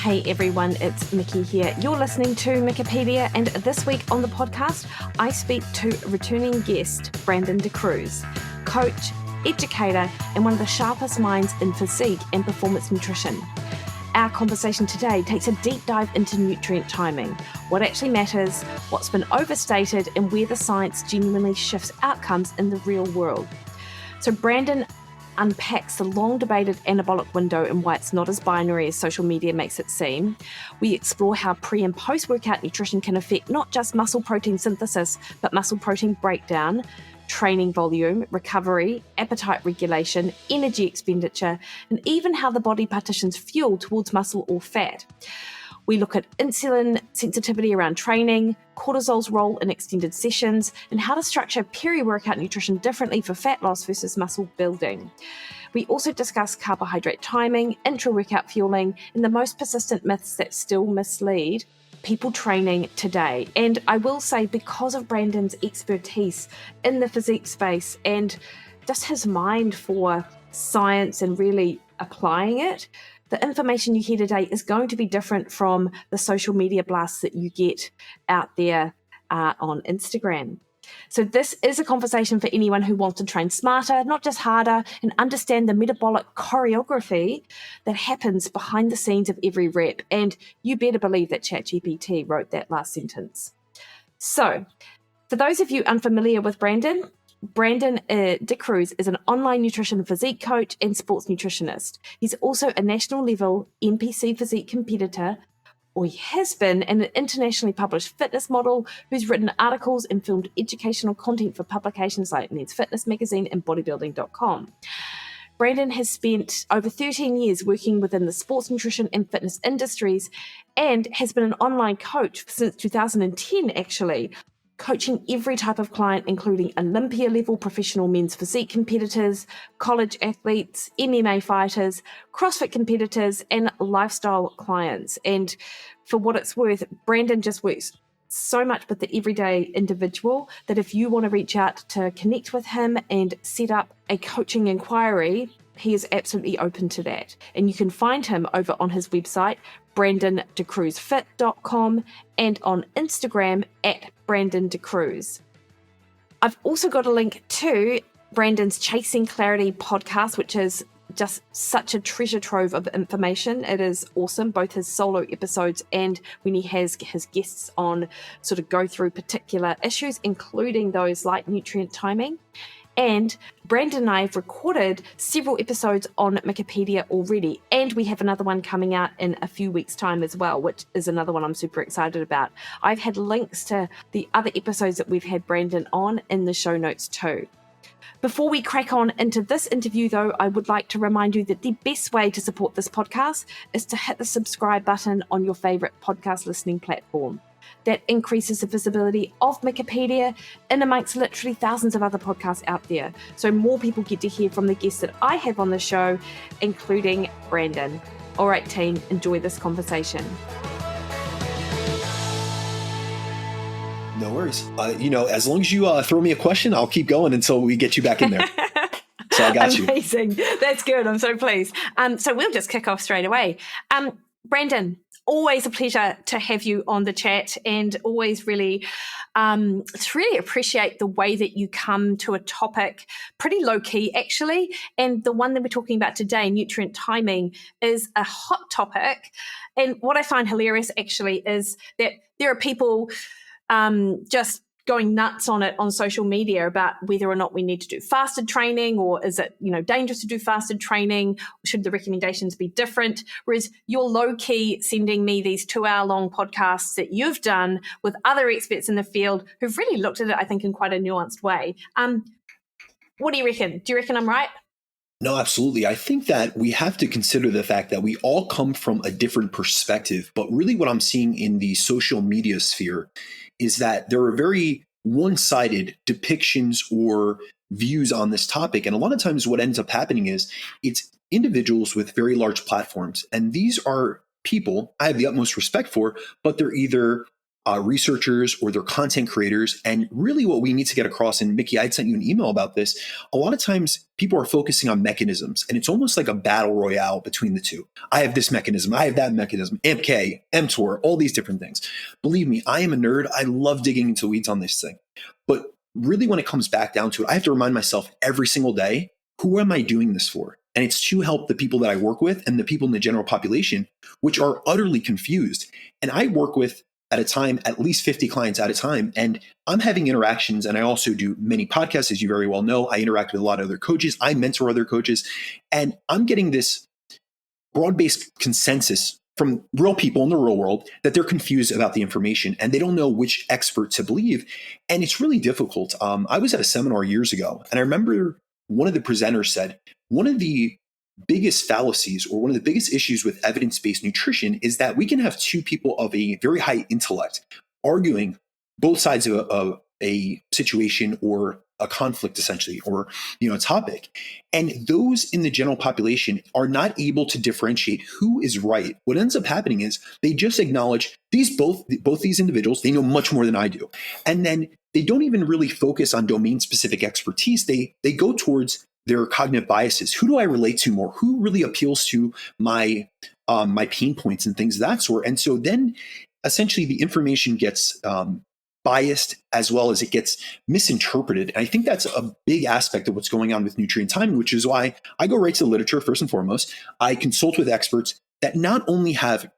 Hey everyone, it's Mikki here. You're listening to Wikipedia, and this week on the podcast, I speak to returning guest Brandon DaCruz, coach, educator, and one of the sharpest minds in physique and performance nutrition. Our conversation today takes a deep dive into nutrient timing, what actually matters, what's been overstated, and where the science genuinely shifts outcomes in the real world. So Brandon unpacks the long-debated anabolic window and why it's not as binary as social media makes it seem. We explore how pre- and post-workout nutrition can affect not just muscle protein synthesis, but muscle protein breakdown, training volume, recovery, appetite regulation, energy expenditure, and even how the body partitions fuel towards muscle or fat. We look at insulin sensitivity around training, cortisol's role in extended sessions, and how to structure peri-workout nutrition differently for fat loss versus muscle building. We also discuss carbohydrate timing, intra-workout fueling, and the most persistent myths that still mislead people training today. And I will say, because of Brandon's expertise in the physique space and just his mind for science and really applying it, the information you hear today is going to be different from the social media blasts that you get out there on Instagram. So this is a conversation for anyone who wants to train smarter, not just harder, and understand the metabolic choreography that happens behind the scenes of every rep. And you better believe that ChatGPT wrote that last sentence. So for those of you unfamiliar with Brandon DaCruz is an online nutrition physique coach and sports nutritionist. He's also a National Level NPC physique competitor, or he has been, and an internationally published fitness model who's written articles and filmed educational content for publications like Men's Fitness Magazine and bodybuilding.com. Brandon has spent over 13 years working within the sports nutrition and fitness industries and has been an online coach since 2010, actually, coaching every type of client, including Olympia Level professional men's physique competitors, college athletes, MMA fighters, CrossFit competitors, and lifestyle clients. And for what it's worth, Brandon just works so much with the everyday individual that if you want to reach out to connect with him and set up a coaching inquiry, he is absolutely open to that. And you can find him over on his website, brandondacruzfit.com, and on Instagram at Brandon DaCruz. I've also got a link to Brandon's Chasing Clarity podcast, which is just such a treasure trove of information. It is awesome, both his solo episodes and when he has his guests on, sort of go through particular issues, including those like nutrient timing. And Brandon and I have recorded several episodes on Wikipedia already, and we have another one coming out in a few weeks' time as well, which is another one I'm super excited about. I've had links to the other episodes that we've had Brandon on in the show notes too. Before we crack on into this interview, though, I would like to remind you that the best way to support this podcast is to hit the subscribe button on your favorite podcast listening platform. That increases the visibility of Wikipedia in amongst literally thousands of other podcasts out there. So more people get to hear from the guests that I have on the show, including Brandon. All right, team, enjoy this conversation. No worries. As long as you throw me a question, I'll keep going until we get you back in there. So I got you. Amazing. That's good. I'm so pleased. So we'll just kick off straight away. Brandon, always a pleasure to have you on the chat, and always really appreciate the way that you come to a topic pretty low key, actually. And the one that we're talking about today, nutrient timing, is a hot topic. And what I find hilarious actually is that there are people just going nuts on it on social media about whether or not we need to do fasted training, or is it, dangerous to do fasted training? Should the recommendations be different? Whereas you're low key sending me these 2-hour-long podcasts that you've done with other experts in the field who've really looked at it, I think, in quite a nuanced way. What do you reckon? Do you reckon I'm right? No, absolutely. I think that we have to consider the fact that we all come from a different perspective. But really what I'm seeing in the social media sphere is that there are very one-sided depictions or views on this topic. And a lot of times what ends up happening is it's individuals with very large platforms. And these are people I have the utmost respect for, but they're either researchers or they're content creators. And really what we need to get across, and Mikki, I'd sent you an email about this. A lot of times people are focusing on mechanisms, and it's almost like a battle royale between the two. I have this mechanism, I have that mechanism, MK, mTOR, all these different things. Believe me, I am a nerd. I love digging into weeds on this thing. But really when it comes back down to it, I have to remind myself every single day, who am I doing this for? And it's to help the people that I work with and the people in the general population, which are utterly confused. And I work with, at a time, at least 50 clients at a time. And I'm having interactions, and I also do many podcasts, as you very well know. I interact with a lot of other coaches. I mentor other coaches. And I'm getting this broad-based consensus from real people in the real world that they're confused about the information and they don't know which expert to believe. And it's really difficult. I was at a seminar years ago, and I remember one of the presenters said, one of the biggest fallacies or one of the biggest issues with evidence-based nutrition is that we can have two people of a very high intellect arguing both sides of a situation or a conflict, essentially, or a topic. And those in the general population are not able to differentiate who is right. What ends up happening is they just acknowledge both these individuals, they know much more than I do. And then they don't even really focus on domain-specific expertise. They go towards their cognitive biases. Who do I relate to more? Who really appeals to my pain points and things of that sort? And so then essentially the information gets biased as well as it gets misinterpreted. And I think that's a big aspect of what's going on with nutrient timing, which is why I go right to the literature first and foremost. I consult with experts that not only have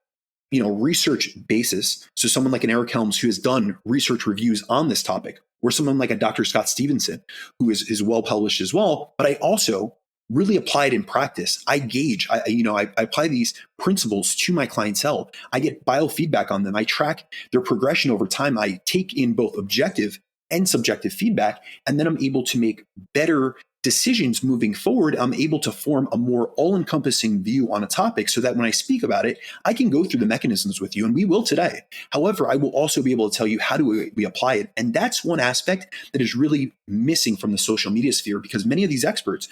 research basis. So someone like an Eric Helms who has done research reviews on this topic, or someone like a Dr. Scott Stevenson, who is well published as well. But I also really apply it in practice. I gauge, I apply these principles to my clientele. I get biofeedback on them. I track their progression over time. I take in both objective and subjective feedback, and then I'm able to make better decisions moving forward. I'm able to form a more all-encompassing view on a topic so that when I speak about it, I can go through the mechanisms with you, and we will today. However, I will also be able to tell you how do we apply it. And that's one aspect that is really missing from the social media sphere, because many of these experts,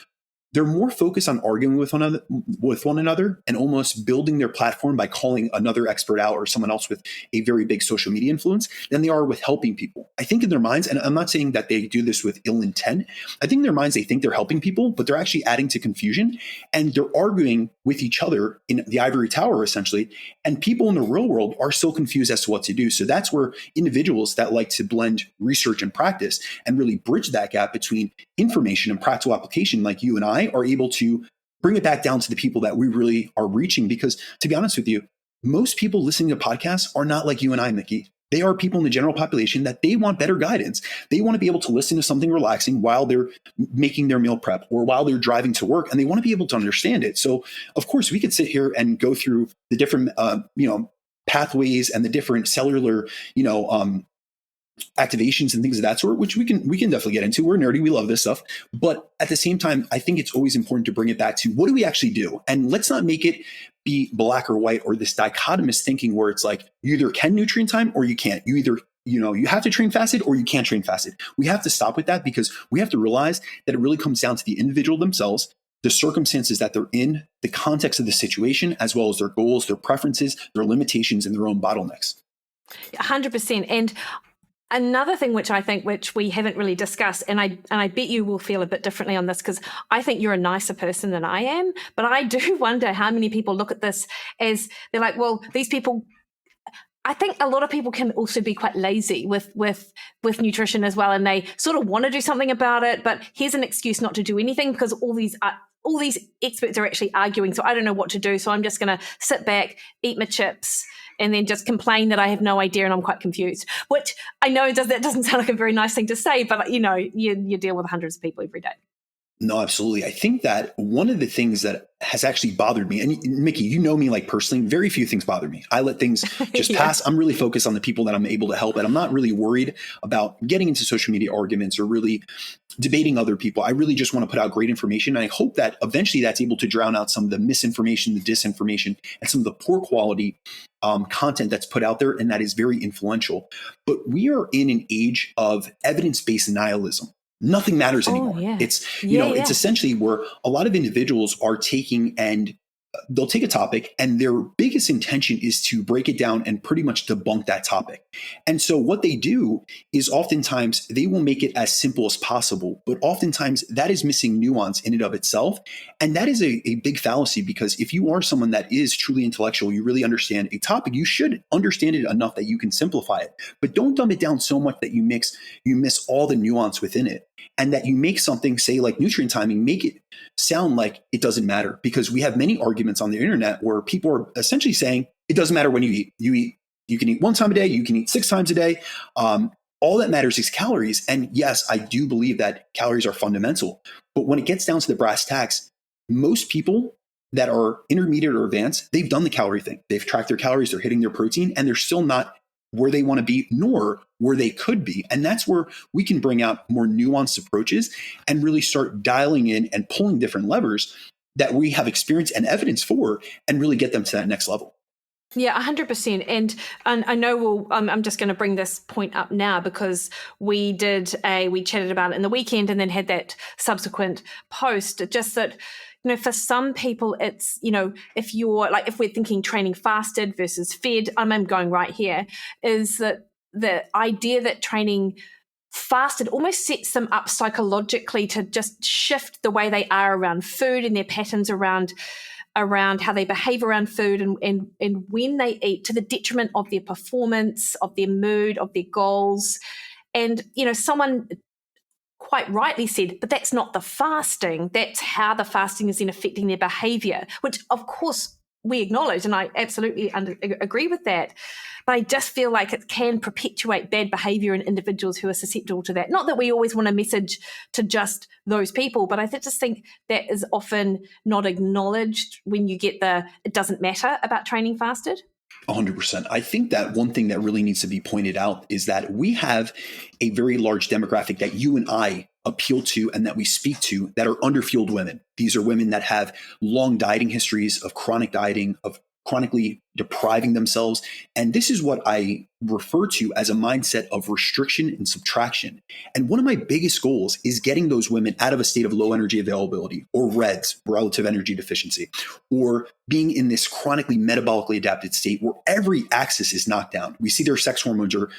they're more focused on arguing with one another and almost building their platform by calling another expert out or someone else with a very big social media influence than they are with helping people. I think in their minds, and I'm not saying that they do this with ill intent, I think in their minds they think they're helping people, but they're actually adding to confusion, and they're arguing with each other in the ivory tower, essentially. And people in the real world are so confused as to what to do. So that's where individuals that like to blend research and practice and really bridge that gap between information and practical application, like you and I, are able to bring it back down to the people that we really are reaching. Because to be honest with you, most people listening to podcasts are not like you and I, Mikki. They are people in the general population that they want better guidance. They want to be able to listen to something relaxing while they're making their meal prep or while they're driving to work, and they want to be able to understand it. So of course we could sit here and go through the different, pathways and the different cellular, activations and things of that sort, which we can definitely get into. We're nerdy. We love this stuff. But at the same time, I think it's always important to bring it back to what do we actually do? And let's not make it be black or white or this dichotomous thinking where it's like you either can nutrient time or you can't. You either, you have to train fasted or you can't train fasted. We have to stop with that, because we have to realize that it really comes down to the individual themselves, the circumstances that they're in, the context of the situation, as well as their goals, their preferences, their limitations, and their own bottlenecks. 100%. And another thing which we haven't really discussed, and I bet you will feel a bit differently on this, because I think you're a nicer person than I am, but I do wonder how many people look at this as they're like, well, these people, I think a lot of people can also be quite lazy with nutrition as well, and they sort of want to do something about it, but here's an excuse not to do anything because all these experts are actually arguing, so I don't know what to do, so I'm just going to sit back, eat my chips, and then just complain that I have no idea and I'm quite confused. Which I know that doesn't sound like a very nice thing to say, but you deal with hundreds of people every day. No, absolutely. I think that one of the things that has actually bothered me, and Mikki, you know me like personally, very few things bother me. I let things just pass. I'm really focused on the people that I'm able to help, and I'm not really worried about getting into social media arguments or really debating other people. I really just want to put out great information. And I hope that eventually that's able to drown out some of the misinformation, the disinformation, and some of the poor quality content that's put out there, and that is very influential. But we are in an age of evidence-based nihilism. Nothing matters anymore. Yeah. It's, it's essentially where a lot of individuals are taking and they'll take a topic and their biggest intention is to break it down and pretty much debunk that topic. And so what they do is oftentimes they will make it as simple as possible, but oftentimes that is missing nuance in and of itself. And that is a big fallacy, because if you are someone that is truly intellectual, you really understand a topic, you should understand it enough that you can simplify it, but don't dumb it down so much that you miss all the nuance within it. And that you make something, say like nutrient timing, make it sound like it doesn't matter, because we have many arguments on the internet where people are essentially saying it doesn't matter when you eat. You can eat one time a day, you can eat 6 times a day. All that matters is calories. And yes, I do believe that calories are fundamental. But when it gets down to the brass tacks, most people that are intermediate or advanced, they've done the calorie thing. They've tracked their calories, they're hitting their protein, and they're still not where they want to be, nor where they could be. And that's where we can bring out more nuanced approaches and really start dialing in and pulling different levers that we have experience and evidence for, and really get them to that next level. Yeah, 100%. And I know I'm just going to bring this point up now, because we chatted about it in the weekend and then had that subsequent post, just that, for some people, it's, if we're thinking training fasted versus fed, I'm going right here, is that the idea that training fasted almost sets them up psychologically to just shift the way they are around food and their patterns around how they behave around food and when they eat, to the detriment of their performance, of their mood, of their goals. And, someone quite rightly said, but that's not the fasting. That's how the fasting is then affecting their behavior, which of course we acknowledge, and I absolutely agree with that. But I just feel like it can perpetuate bad behavior in individuals who are susceptible to that. Not that we always want a message to just those people, but I just think that is often not acknowledged when you get it doesn't matter about training fasted. 100%. I think that one thing that really needs to be pointed out is that we have a very large demographic that you and I appeal to and that we speak to that are underfueled women. These are women that have long dieting histories of chronic dieting, of chronically depriving themselves. And this is what I refer to as a mindset of restriction and subtraction. And one of my biggest goals is getting those women out of a state of low energy availability, or REDS, relative energy deficiency, or being in this chronically metabolically adapted state where every axis is knocked down. We see their sex hormones are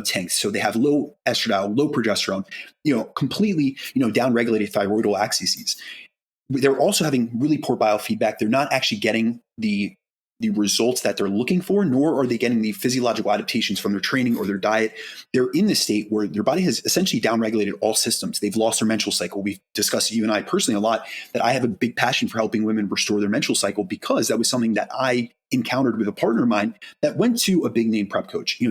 tanked. So they have low estradiol, low progesterone, completely, downregulated thyroidal axes. They're also having really poor biofeedback. They're not actually getting the results that they're looking for, nor are they getting the physiological adaptations from their training or their diet. They're in this state where their body has essentially downregulated all systems. They've lost their menstrual cycle. We've discussed, you and I personally, a lot, that I have a big passion for helping women restore their menstrual cycle, because that was something that I encountered with a partner of mine that went to a big name prep coach.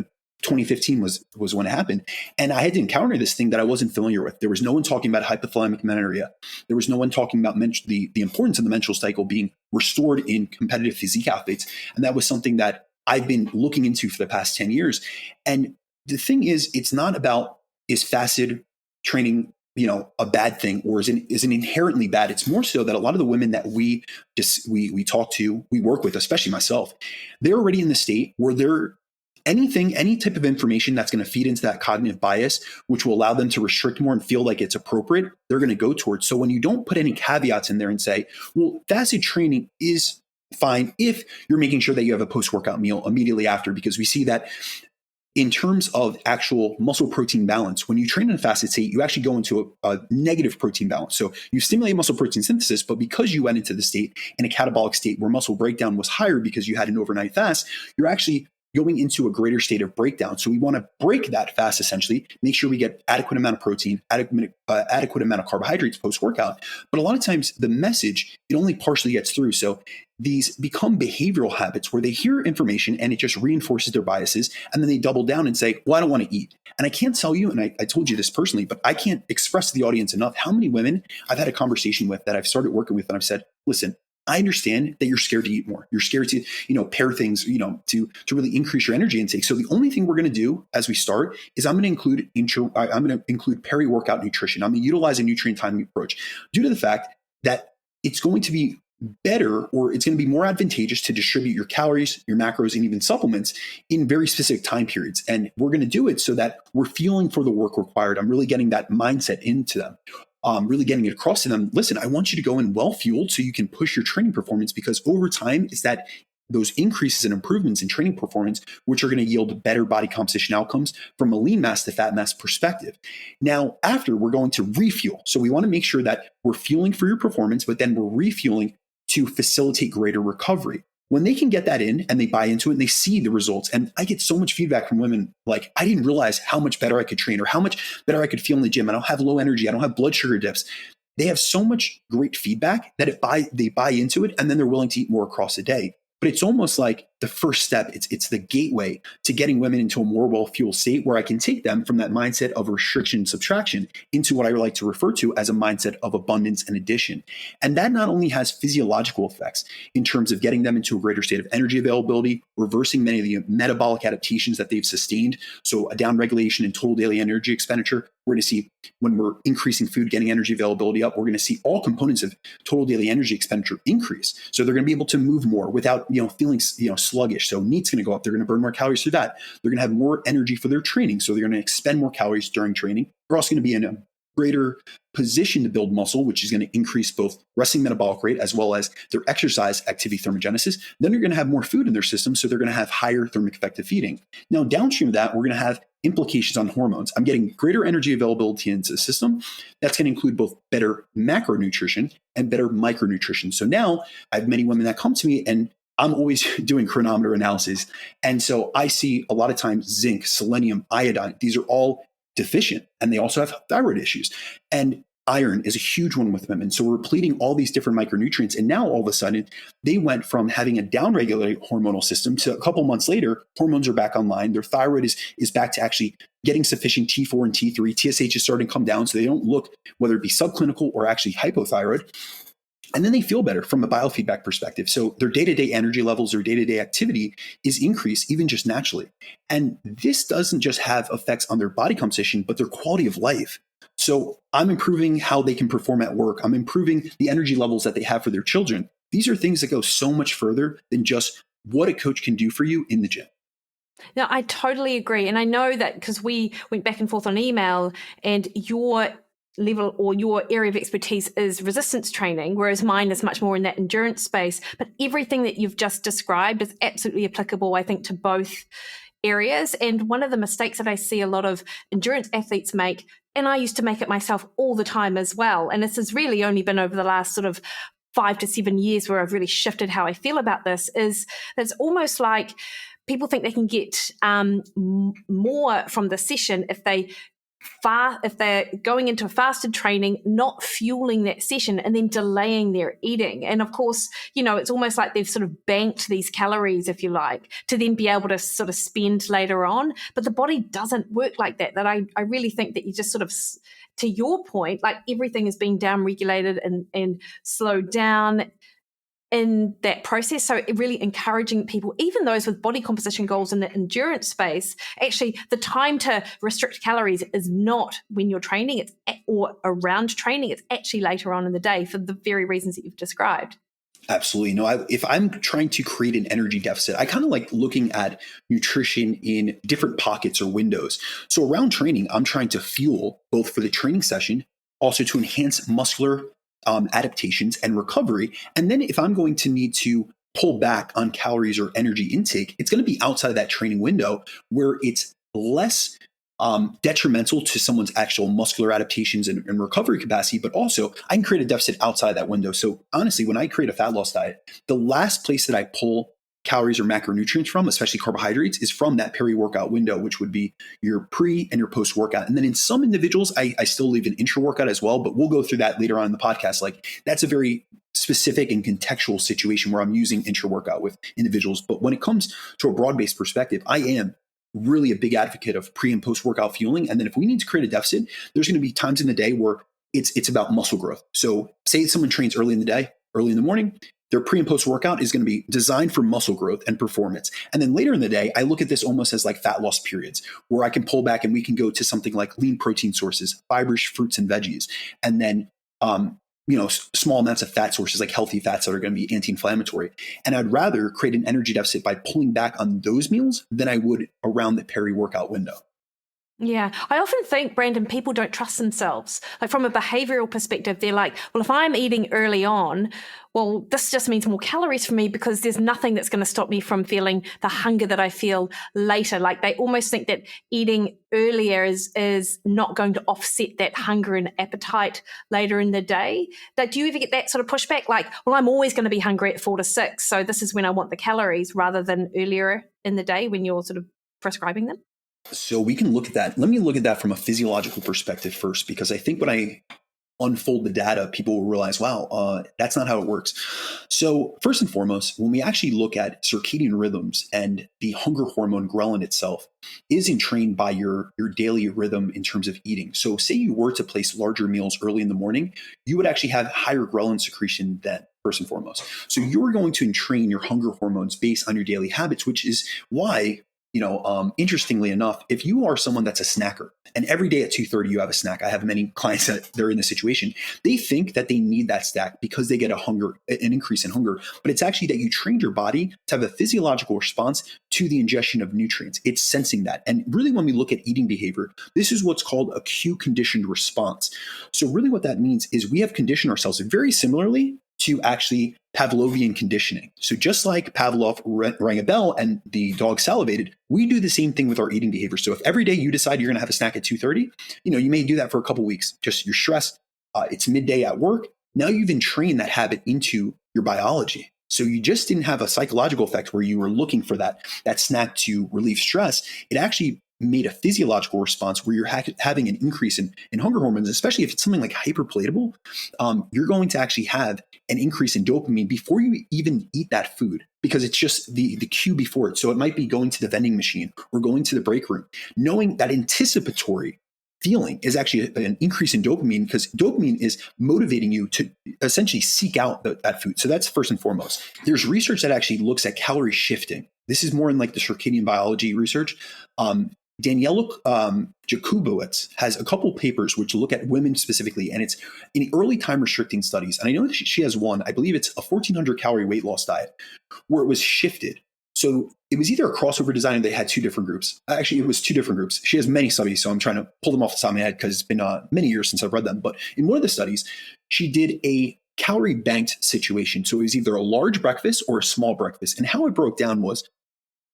2015 was when it happened. And I had to encounter this thing that I wasn't familiar with. There was no one talking about hypothalamic amenorrhea. There was no one talking about the importance of the menstrual cycle being restored in competitive physique athletes. And that was something that I've been looking into for the past 10 years. And the thing is, it's not about, is fasted training, a bad thing, or is it inherently bad? It's more so that a lot of the women that we talk to, we work with, especially myself, they're already in the state where they're any type of information that's going to feed into that cognitive bias, which will allow them to restrict more and feel like it's appropriate, they're going to go towards. So when you don't put any caveats in there and say, well, fasted training is fine if you're making sure that you have a post-workout meal immediately after, because we see that in terms of actual muscle protein balance, when you train in a fasted state, you actually go into a negative protein balance. So you stimulate muscle protein synthesis, but because you went into the state in a catabolic state where muscle breakdown was higher because you had an overnight fast, you're actually going into a greater state of breakdown. So we want to break that fast, essentially, make sure we get adequate amount of protein, adequate amount of carbohydrates post-workout. But a lot of times the message, it only partially gets through. So these become behavioral habits where they hear information and it just reinforces their biases. And then they double down and say, well, I don't want to eat. And I can't tell you, and I told you this personally, but I can't express to the audience enough how many women I've had a conversation with that I've started working with. And I've said, listen, I understand that you're scared to eat more. You're scared to, pair things, to really increase your energy intake. So the only thing we're going to do as we start is I'm going to include peri-workout nutrition. I'm going to utilize a nutrient timing approach due to the fact that it's going to be better, or it's going to be more advantageous to distribute your calories, your macros, and even supplements in very specific time periods. And we're going to do it so that we're feeling for the work required. I'm really getting that mindset into them. really getting it across to them, listen, I want you to go in well fueled so you can push your training performance, because over time it's that those increases and improvements in training performance, which are going to yield better body composition outcomes from a lean mass to fat mass perspective. Now, after, we're going to refuel. So we want to make sure that we're fueling for your performance, but then we're refueling to facilitate greater recovery. When they can get that in and they buy into it and they see the results, and I get so much feedback from women like, I didn't realize how much better I could train or how much better I could feel in the gym. I don't have low energy. I don't have blood sugar dips. They have so much great feedback that they buy into it, and then they're willing to eat more across the day. But it's almost like the first step. It's the gateway to getting women into a more well-fueled state where I can take them from that mindset of restriction and subtraction into what I like to refer to as a mindset of abundance and addition. And that not only has physiological effects in terms of getting them into a greater state of energy availability, reversing many of the metabolic adaptations that they've sustained. So a downregulation in total daily energy expenditure. We're going to see, when we're increasing food, getting energy availability up, we're going to see all components of total daily energy expenditure increase. So they're going to be able to move more without, feeling, sluggish. So NEAT's going to go up. They're going to burn more calories through that. They're going to have more energy for their training. So they're going to expend more calories during training. They're also going to be in a greater position to build muscle, which is going to increase both resting metabolic rate as well as their exercise activity thermogenesis. Then you're going to have more food in their system, so they're going to have higher thermic effective feeding. Now, downstream of that, we're going to have implications on hormones. I'm getting greater energy availability into the system. That's going to include both better macronutrition and better micronutrition. So now I have many women that come to me, and I'm always doing chronometer analysis. And so I see a lot of times zinc, selenium, iodine, these are all deficient, and they also have thyroid issues. And iron is a huge one with women. So we're depleting all these different micronutrients. And now all of a sudden, they went from having a downregulated hormonal system to a couple months later, hormones are back online. Their thyroid is back to actually getting sufficient T4 and T3. TSH is starting to come down, so they don't look, whether it be subclinical or actually hypothyroid. And then they feel better from a biofeedback perspective. So their day-to-day energy levels, their day-to-day activity is increased even just naturally. And this doesn't just have effects on their body composition, but their quality of life. So I'm improving how they can perform at work. I'm improving the energy levels that they have for their children. These are things that go so much further than just what a coach can do for you in the gym. Now, I totally agree. And I know that because we went back and forth on email, and your level or your area of expertise is resistance training, whereas mine is much more in that endurance space. But everything that you've just described is absolutely applicable, I think, to both areas. And one of the mistakes that I see a lot of endurance athletes make, and I used to make it myself all the time as well, and this has really only been over the last sort of 5 to 7 years where I've really shifted how I feel about this, is that it's almost like people think they can get more from the session if they're going into a fasted training, not fueling that session and then delaying their eating. And of course, it's almost like they've sort of banked these calories, if you like, to then be able to sort of spend later on. But the body doesn't work like that. That I really think that you just sort of, to your point, like everything is being down regulated and slowed down in that process. So really encouraging people, even those with body composition goals in the endurance space, actually the time to restrict calories is not when you're training, or around training. It's actually later on in the day for the very reasons that you've described. Absolutely. No, if I'm trying to create an energy deficit, I kind of like looking at nutrition in different pockets or windows. So around training, I'm trying to fuel both for the training session, also to enhance muscular adaptations and recovery. And then if I'm going to need to pull back on calories or energy intake, it's going to be outside of that training window where it's less detrimental to someone's actual muscular adaptations and recovery capacity, but also I can create a deficit outside that window. So honestly, when I create a fat loss diet, the last place that I pull calories or macronutrients from, especially carbohydrates, is from that peri-workout window, which would be your pre and your post-workout. And then in some individuals, I still leave an intra-workout as well, but we'll go through that later on in the podcast. Like that's a very specific and contextual situation where I'm using intra-workout with individuals. But when it comes to a broad-based perspective, I am really a big advocate of pre and post-workout fueling. And then if we need to create a deficit, there's going to be times in the day where it's about muscle growth. So say someone trains early in the day, early in the morning, their pre and post workout is going to be designed for muscle growth and performance. And then later in the day, I look at this almost as like fat loss periods where I can pull back and we can go to something like lean protein sources, fibrous fruits and veggies, and then, small amounts of fat sources like healthy fats that are going to be anti-inflammatory. And I'd rather create an energy deficit by pulling back on those meals than I would around the peri-workout window. Yeah. I often think, Brandon, people don't trust themselves. Like from a behavioral perspective, they're like, well, if I'm eating early on, well, this just means more calories for me because there's nothing that's going to stop me from feeling the hunger that I feel later. Like they almost think that eating earlier is not going to offset that hunger and appetite later in the day. Like, do you ever get that sort of pushback? Like, well, I'm always going to be hungry at 4 to 6. So this is when I want the calories rather than earlier in the day when you're sort of prescribing them? So we can look at that. Let me look at that from a physiological perspective first, because I think when I unfold the data, people will realize, wow, that's not how it works. So first and foremost, when we actually look at circadian rhythms and the hunger hormone ghrelin itself is entrained by your daily rhythm in terms of eating. So say you were to place larger meals early in the morning, you would actually have higher ghrelin secretion then, first and foremost. So you're going to entrain your hunger hormones based on your daily habits, which is why, interestingly enough, if you are someone that's a snacker and every day at 2:30 you have a snack, I have many clients that they're in this situation. They think that they need that snack because they get an increase in hunger, but it's actually that you trained your body to have a physiological response to the ingestion of nutrients. It's sensing that. And really, when we look at eating behavior, this is what's called a cue conditioned response. So really what that means is we have conditioned ourselves very similarly to actually Pavlovian conditioning. So just like Pavlov rang a bell and the dog salivated, we do the same thing with our eating behavior. So if every day you decide you're going to have a snack at 2:30, you may do that for a couple of weeks. Just you're stressed. It's midday at work. Now you've entrained that habit into your biology. So you just didn't have a psychological effect where you were looking for that snack to relieve stress. It actually made a physiological response where you're having an increase in hunger hormones, especially if it's something like hyperpalatable. You're going to actually have an increase in dopamine before you even eat that food, because it's just the cue before it. So it might be going to the vending machine or going to the break room, knowing that anticipatory feeling is actually an increase in dopamine, because dopamine is motivating you to essentially seek out that food. So that's first and foremost. There's research that actually looks at calorie shifting. This is more in like the circadian biology research. Daniela Jakubowicz has a couple papers which look at women specifically, and it's in early time restricting studies. And I know that she has one, I believe it's a 1,400 calorie weight loss diet, where it was shifted. So it was either a crossover design, or they had two different groups. Actually, it was two different groups. She has many studies, so I'm trying to pull them off the top of my head because it's been many years since I've read them. But in one of the studies, she did a calorie banked situation. So it was either a large breakfast or a small breakfast. And how it broke down was,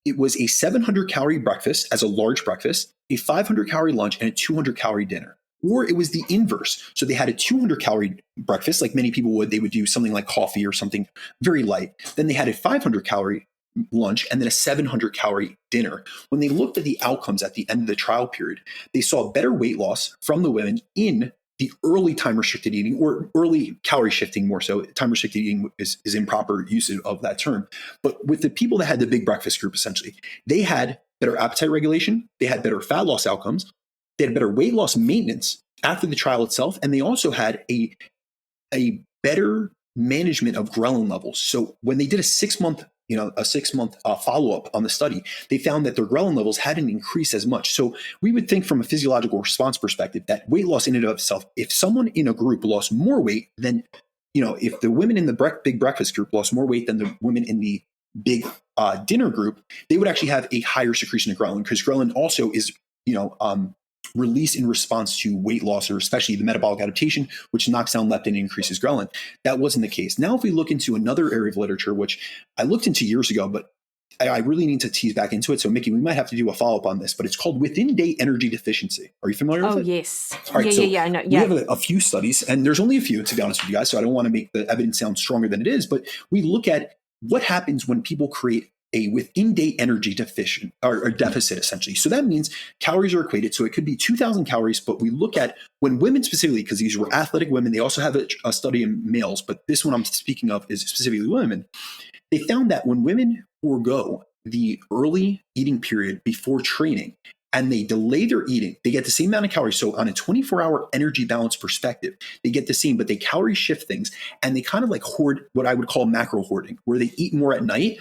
it was a 700 calorie breakfast as a large breakfast, a 500 calorie lunch, and a 200 calorie dinner. Or it was the inverse. So they had a 200 calorie breakfast, like many people would. They would do something like coffee or something very light. Then they had a 500 calorie lunch and then a 700 calorie dinner. When they looked at the outcomes at the end of the trial period, they saw better weight loss from the women in the early time restricted eating, or early calorie shifting more so. Time restricted eating is improper usage of that term. But with the people that had the big breakfast group, essentially, they had better appetite regulation, they had better fat loss outcomes, they had better weight loss maintenance after the trial itself, and they also had a better management of ghrelin levels. So when they did a 6-month follow-up on the study, they found that their ghrelin levels hadn't increased as much. So we would think from a physiological response perspective that weight loss in and of itself, if someone in a group lost more weight than, if the women in the big breakfast group lost more weight than the women in the big dinner group, they would actually have a higher secretion of ghrelin, because ghrelin also is, released in response to weight loss, or especially the metabolic adaptation, which knocks down leptin and increases ghrelin. That wasn't the case. Now, if we look into another area of literature, which I looked into years ago, but I really need to tease back into it. So, Mikki, we might have to do a follow-up on this, but it's called within-day energy deficiency. Are you familiar with it? Oh, yes. All right, I know. We have a few studies, and there's only a few, to be honest with you guys, so I don't want to make the evidence sound stronger than it is, but we look at what happens when people create a within-day energy deficient or deficit, essentially. So that means calories are equated. So it could be 2,000 calories, but we look at when women specifically, because these were athletic women, they also have a study in males, but this one I'm speaking of is specifically women. They found that when women forego the early eating period before training and they delay their eating, they get the same amount of calories. So on a 24-hour energy balance perspective, they get the same, but they calorie shift things, and they kind of like hoard, what I would call macro hoarding, where they eat more at night.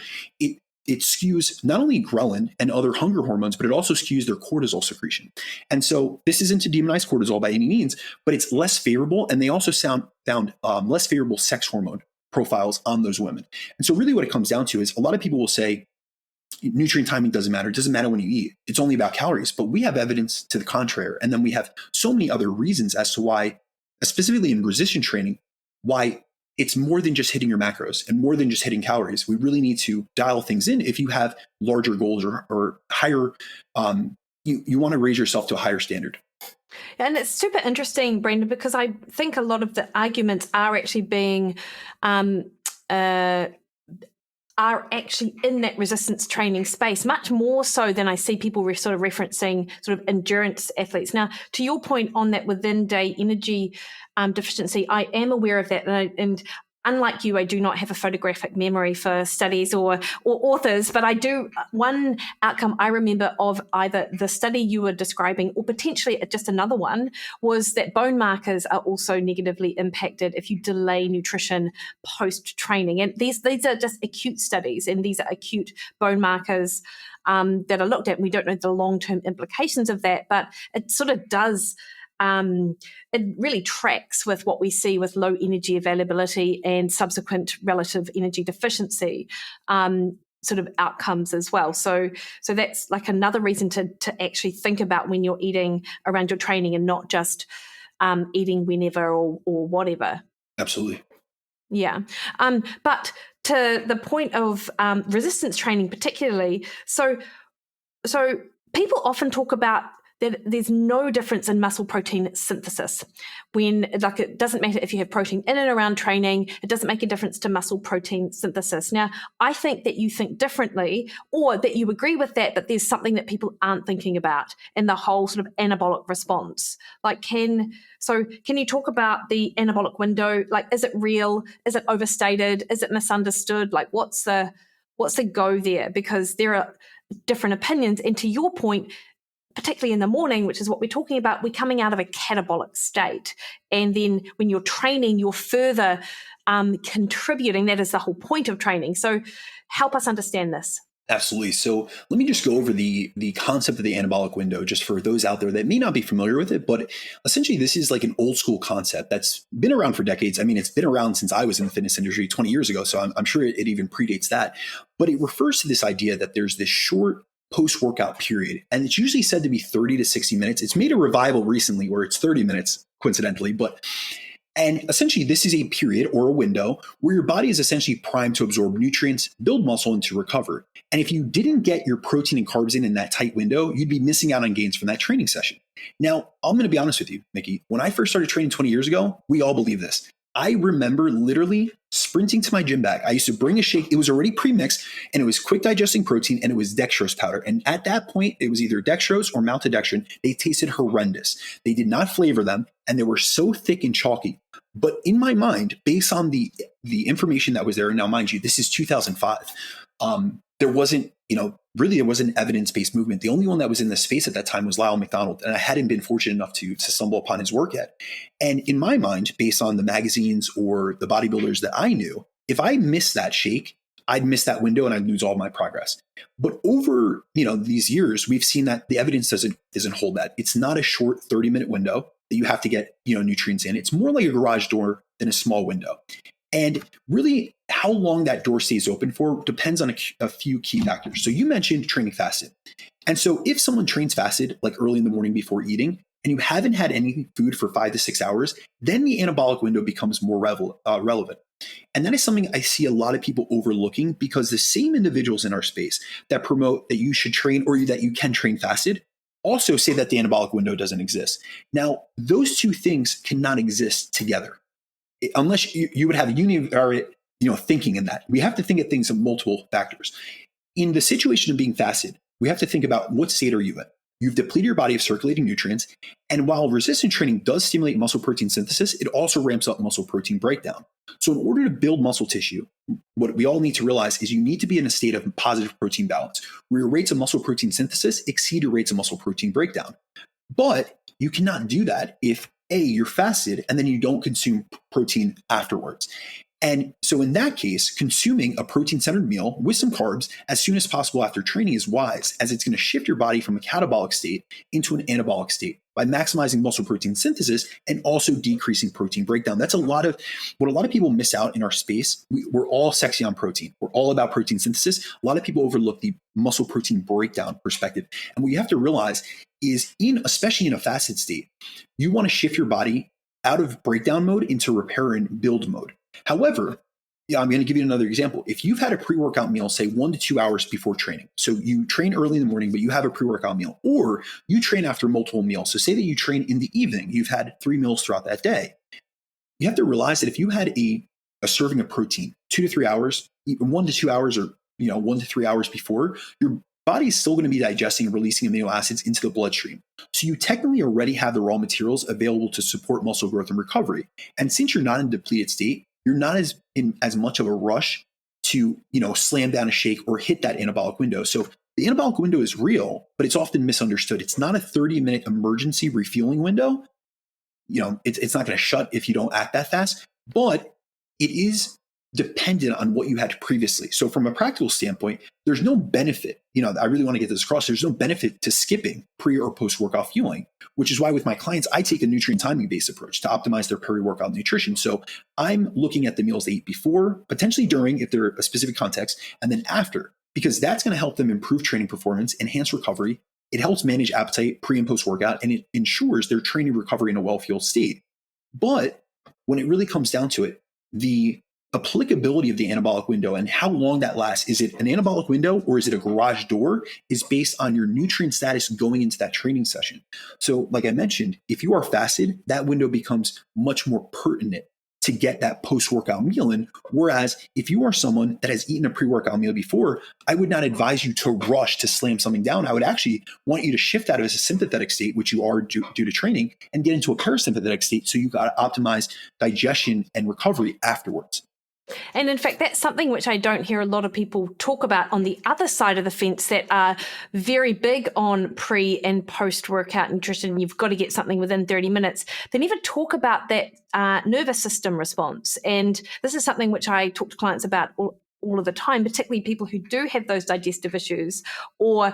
It skews not only ghrelin and other hunger hormones, but it also skews their cortisol secretion. And so this isn't to demonize cortisol by any means, but it's less favorable. And they also found less favorable sex hormone profiles on those women. And so really what it comes down to is, a lot of people will say, nutrient timing doesn't matter. It doesn't matter when you eat. It's only about calories. But we have evidence to the contrary. And then we have so many other reasons as to why, specifically in resistance training, why it's more than just hitting your macros and more than just hitting calories. We really need to dial things in if you have larger goals or higher, you want to raise yourself to a higher standard. And it's super interesting, Brandon, because I think a lot of the arguments are actually being are actually in that resistance training space, much more so than I see people sort of referencing sort of endurance athletes. Now, to your point on that within day energy deficiency, I am aware of that. And unlike you, I do not have a photographic memory for studies or authors, but I do. One outcome I remember of either the study you were describing or potentially just another one was that bone markers are also negatively impacted if you delay nutrition post-training. And these are just acute studies, and these are acute bone markers that are looked at. We don't know the long-term implications of that, but it sort of does it really tracks with what we see with low energy availability and subsequent relative energy deficiency sort of outcomes as well. So that's like another reason to actually think about when you're eating around your training and not just eating whenever or whatever. Absolutely. Yeah. But to the point of resistance training particularly, so people often talk about that there's no difference in muscle protein synthesis when, like, it doesn't matter if you have protein in and around training, it doesn't make a difference to muscle protein synthesis. Now, I think that you think differently, or that you agree with that, but there's something that people aren't thinking about in the whole sort of anabolic response. Like, can you talk about the anabolic window? Like, is it real? Is it overstated? Is it misunderstood? Like, what's the go there? Because there are different opinions. And to your point, particularly in the morning, which is what we're talking about, we're coming out of a catabolic state. And then when you're training, you're further contributing. That is the whole point of training. So help us understand this. Absolutely. So let me just go over the concept of the anabolic window, just for those out there that may not be familiar with it. But essentially, this is like an old school concept that's been around for decades. I mean, it's been around since I was in the fitness industry 20 years ago. So I'm sure it even predates that. But it refers to this idea that there's this short post-workout period, and it's usually said to be 30 to 60 minutes. It's made a revival recently where it's 30 minutes, coincidentally, and essentially this is a period or a window where your body is essentially primed to absorb nutrients, build muscle, and to recover. And if you didn't get your protein and carbs in that tight window, you'd be missing out on gains from that training session. Now, I'm going to be honest with you, Mikki. When I first started training 20 years ago, we all believe this. I remember literally sprinting to my gym bag. I used to bring a shake. It was already pre-mixed, and it was quick digesting protein, and it was dextrose powder. And at that point, it was either dextrose or maltodextrin. They tasted horrendous. They did not flavor them, and they were so thick and chalky. But in my mind, based on the information that was there, and now mind you, this is 2005, there wasn't, there wasn't an evidence-based movement. The only one that was in the space at that time was Lyle McDonald, and I hadn't been fortunate enough to stumble upon his work yet. And in my mind, based on the magazines or the bodybuilders that I knew, if I missed that shake, I'd miss that window and I'd lose all my progress. But over, these years, we've seen that the evidence doesn't hold that. It's not a short 30-minute window that you have to get, nutrients in. It's more like a garage door than a small window. And really, how long that door stays open for depends on a few key factors. So you mentioned training fasted. And so if someone trains fasted, like early in the morning before eating, and you haven't had any food for 5 to 6 hours, then the anabolic window becomes more relevant. And that is something I see a lot of people overlooking, because the same individuals in our space that promote that you should train or that you can train fasted also say that the anabolic window doesn't exist. Now, those two things cannot exist together unless you would have a univariate thinking in that. We have to think of things in multiple factors. In the situation of being fasted, we have to think about what state are you in. You've depleted your body of circulating nutrients. And while resistance training does stimulate muscle protein synthesis, it also ramps up muscle protein breakdown. So in order to build muscle tissue, what we all need to realize is you need to be in a state of positive protein balance, where your rates of muscle protein synthesis exceed your rates of muscle protein breakdown. But you cannot do that if A, you're fasted and then you don't consume protein afterwards. And so in that case, consuming a protein-centered meal with some carbs as soon as possible after training is wise, as it's going to shift your body from a catabolic state into an anabolic state by maximizing muscle protein synthesis and also decreasing protein breakdown. That's what a lot of people miss out in our space. We're all sexy on protein. We're all about protein synthesis. A lot of people overlook the muscle protein breakdown perspective. And what you have to realize is especially in a fasted state, you want to shift your body out of breakdown mode into repair and build mode. However, I'm going to give you another example. If you've had a pre-workout meal, say 1 to 2 hours before training, so you train early in the morning, but you have a pre-workout meal, or you train after multiple meals. So say that you train in the evening, you've had 3 meals throughout that day. You have to realize that if you had a serving of protein 2 to 3 hours, 1 to 2 hours, or 1 to 3 hours before, your body is still going to be digesting and releasing amino acids into the bloodstream. So you technically already have the raw materials available to support muscle growth and recovery. And since you're not in a depleted state, you're not in as much of a rush to, slam down a shake or hit that anabolic window. So the anabolic window is real, but it's often misunderstood. It's not a 30-minute emergency refueling window. It's not going to shut if you don't act that fast, but it is dependent on what you had previously. So from a practical standpoint, there's no benefit. I really want to get this across. There's no benefit to skipping pre or post-workout fueling, which is why with my clients, I take a nutrient timing-based approach to optimize their peri-workout nutrition. So I'm looking at the meals they eat before, potentially during, if they're a specific context, and then after, because that's going to help them improve training performance, enhance recovery. It helps manage appetite pre and post-workout, and it ensures their training recovery in a well-fueled state. But when it really comes down to it, the applicability of the anabolic window and how long that lasts, is it an anabolic window or is it a garage door, is based on your nutrient status going into that training session. So like I mentioned, if you are fasted, that window becomes much more pertinent to get that post-workout meal in. Whereas if you are someone that has eaten a pre-workout meal before, I would not advise you to rush to slam something down. I would actually want you to shift out of a sympathetic state, which you are due to training, and get into a parasympathetic state. So you got to optimize digestion and recovery afterwards. And in fact, that's something which I don't hear a lot of people talk about on the other side of the fence that are very big on pre and post-workout nutrition. You've got to get something within 30 minutes. They never talk about that nervous system response. And this is something which I talk to clients about all of the time, particularly people who do have those digestive issues or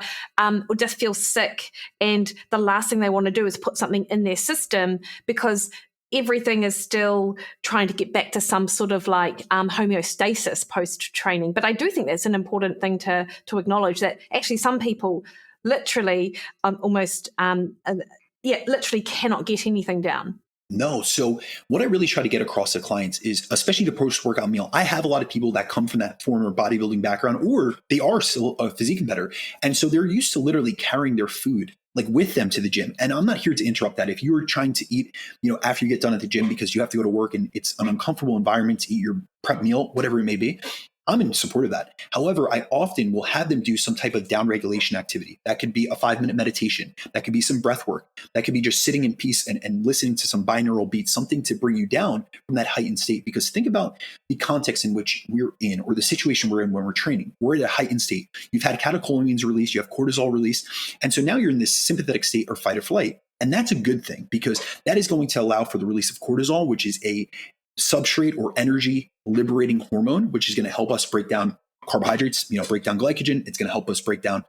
just feel sick. And the last thing they want to do is put something in their system because everything is still trying to get back to some sort of like homeostasis post-training. But I do think that's an important thing to acknowledge, that actually some people literally literally cannot get anything down. No. So what I really try to get across to clients is, especially the post-workout meal, I have a lot of people that come from that former bodybuilding background, or they are still a physique competitor. And so they're used to literally carrying their food with them to the gym. And I'm not here to interrupt that. If you are trying to eat, after you get done at the gym because you have to go to work and it's an uncomfortable environment to eat your prep meal, whatever it may be, I'm in support of that. However, I often will have them do some type of down regulation activity. That could be a 5-minute meditation. That could be some breath work. That could be just sitting in peace and listening to some binaural beats, something to bring you down from that heightened state. Because think about the context in which we're in, or the situation we're in when we're training. We're at a heightened state. You've had catecholamines released, you have cortisol released. And so now you're in this sympathetic state or fight or flight. And that's a good thing, because that is going to allow for the release of cortisol, which is a substrate or energy liberating hormone, which is going to help us break down carbohydrates, break down glycogen. It's going to help us break down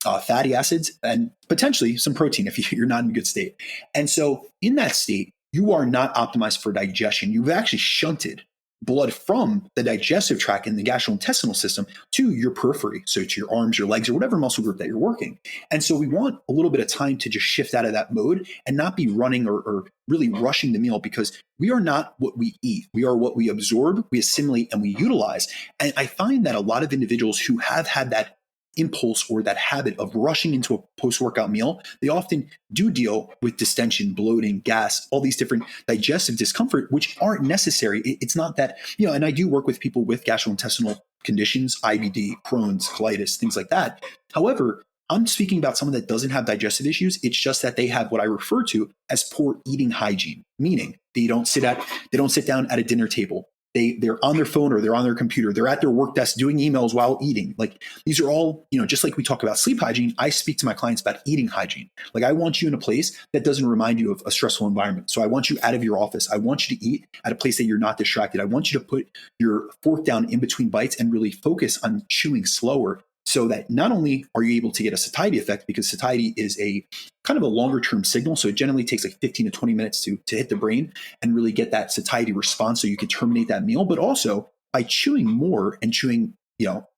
fatty acids and potentially some protein if you're not in a good state. And so in that state, you are not optimized for digestion. You've actually shunted blood from the digestive tract and the gastrointestinal system to your periphery, so to your arms, your legs, or whatever muscle group that you're working. And so we want a little bit of time to just shift out of that mode and not be running or really rushing the meal, because we are not what we eat. We are what we absorb, we assimilate, and we utilize. And I find that a lot of individuals who have had that impulse or that habit of rushing into a post-workout meal, they often do deal with distension, bloating, gas, all these different digestive discomfort, which aren't necessary. It's not that, and I do work with people with gastrointestinal conditions, IBD, Crohn's, colitis, things like that. However, I'm speaking about someone that doesn't have digestive issues. It's just that they have what I refer to as poor eating hygiene, meaning they don't sit down at a dinner table. they're on their phone or they're on their computer. They're at their work desk doing emails while eating. Like these are all, just like we talk about sleep hygiene, I speak to my clients about eating hygiene. Like I want you in a place that doesn't remind you of a stressful environment. So I want you out of your office. I want you to eat at a place that you're not distracted. I want you to put your fork down in between bites and really focus on chewing slower, so that not only are you able to get a satiety effect, because satiety is a kind of a longer term signal. So it generally takes like 15 to 20 minutes to hit the brain and really get that satiety response so you can terminate that meal. But also by chewing more and chewing,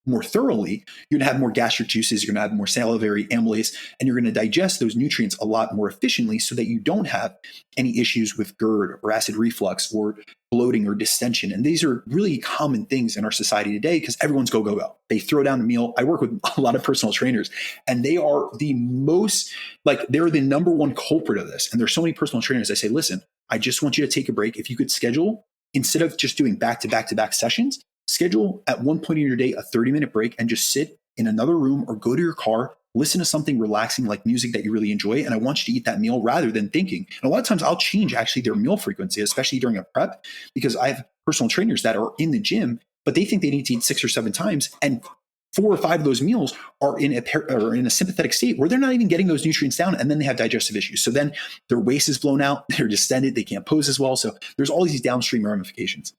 more thoroughly, you're going to have more gastric juices, you're going to have more salivary amylase, and you're going to digest those nutrients a lot more efficiently so that you don't have any issues with GERD or acid reflux or bloating or distension. And these are really common things in our society today because everyone's go, go, go. They throw down a meal. I work with a lot of personal trainers, and they are they're the number one culprit of this. And there's so many personal trainers. I say, listen, I just want you to take a break. If you could schedule, instead of just doing back to back to back sessions, schedule at one point in your day a 30-minute break and just sit in another room or go to your car, listen to something relaxing like music that you really enjoy. And I want you to eat that meal rather than thinking. And a lot of times I'll change actually their meal frequency, especially during a prep, because I have personal trainers that are in the gym, but they think they need to eat 6 or 7 times. And 4 or 5 of those meals are in a sympathetic state where they're not even getting those nutrients down, and then they have digestive issues. So then their waist is blown out, they're distended, they can't pose as well. So there's all these downstream ramifications.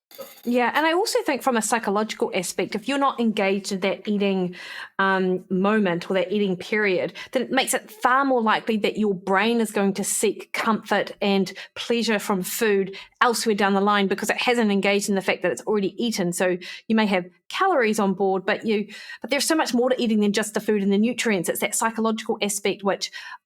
Yeah, and I also think from a psychological aspect, if you're not engaged in that eating moment or that eating period, then it makes it far more likely that your brain is going to seek comfort and pleasure from food elsewhere down the line because it hasn't engaged in the fact that it's already eaten. So you may have calories on board, but there's so much more to eating than just the food and the nutrients. It's that psychological aspect,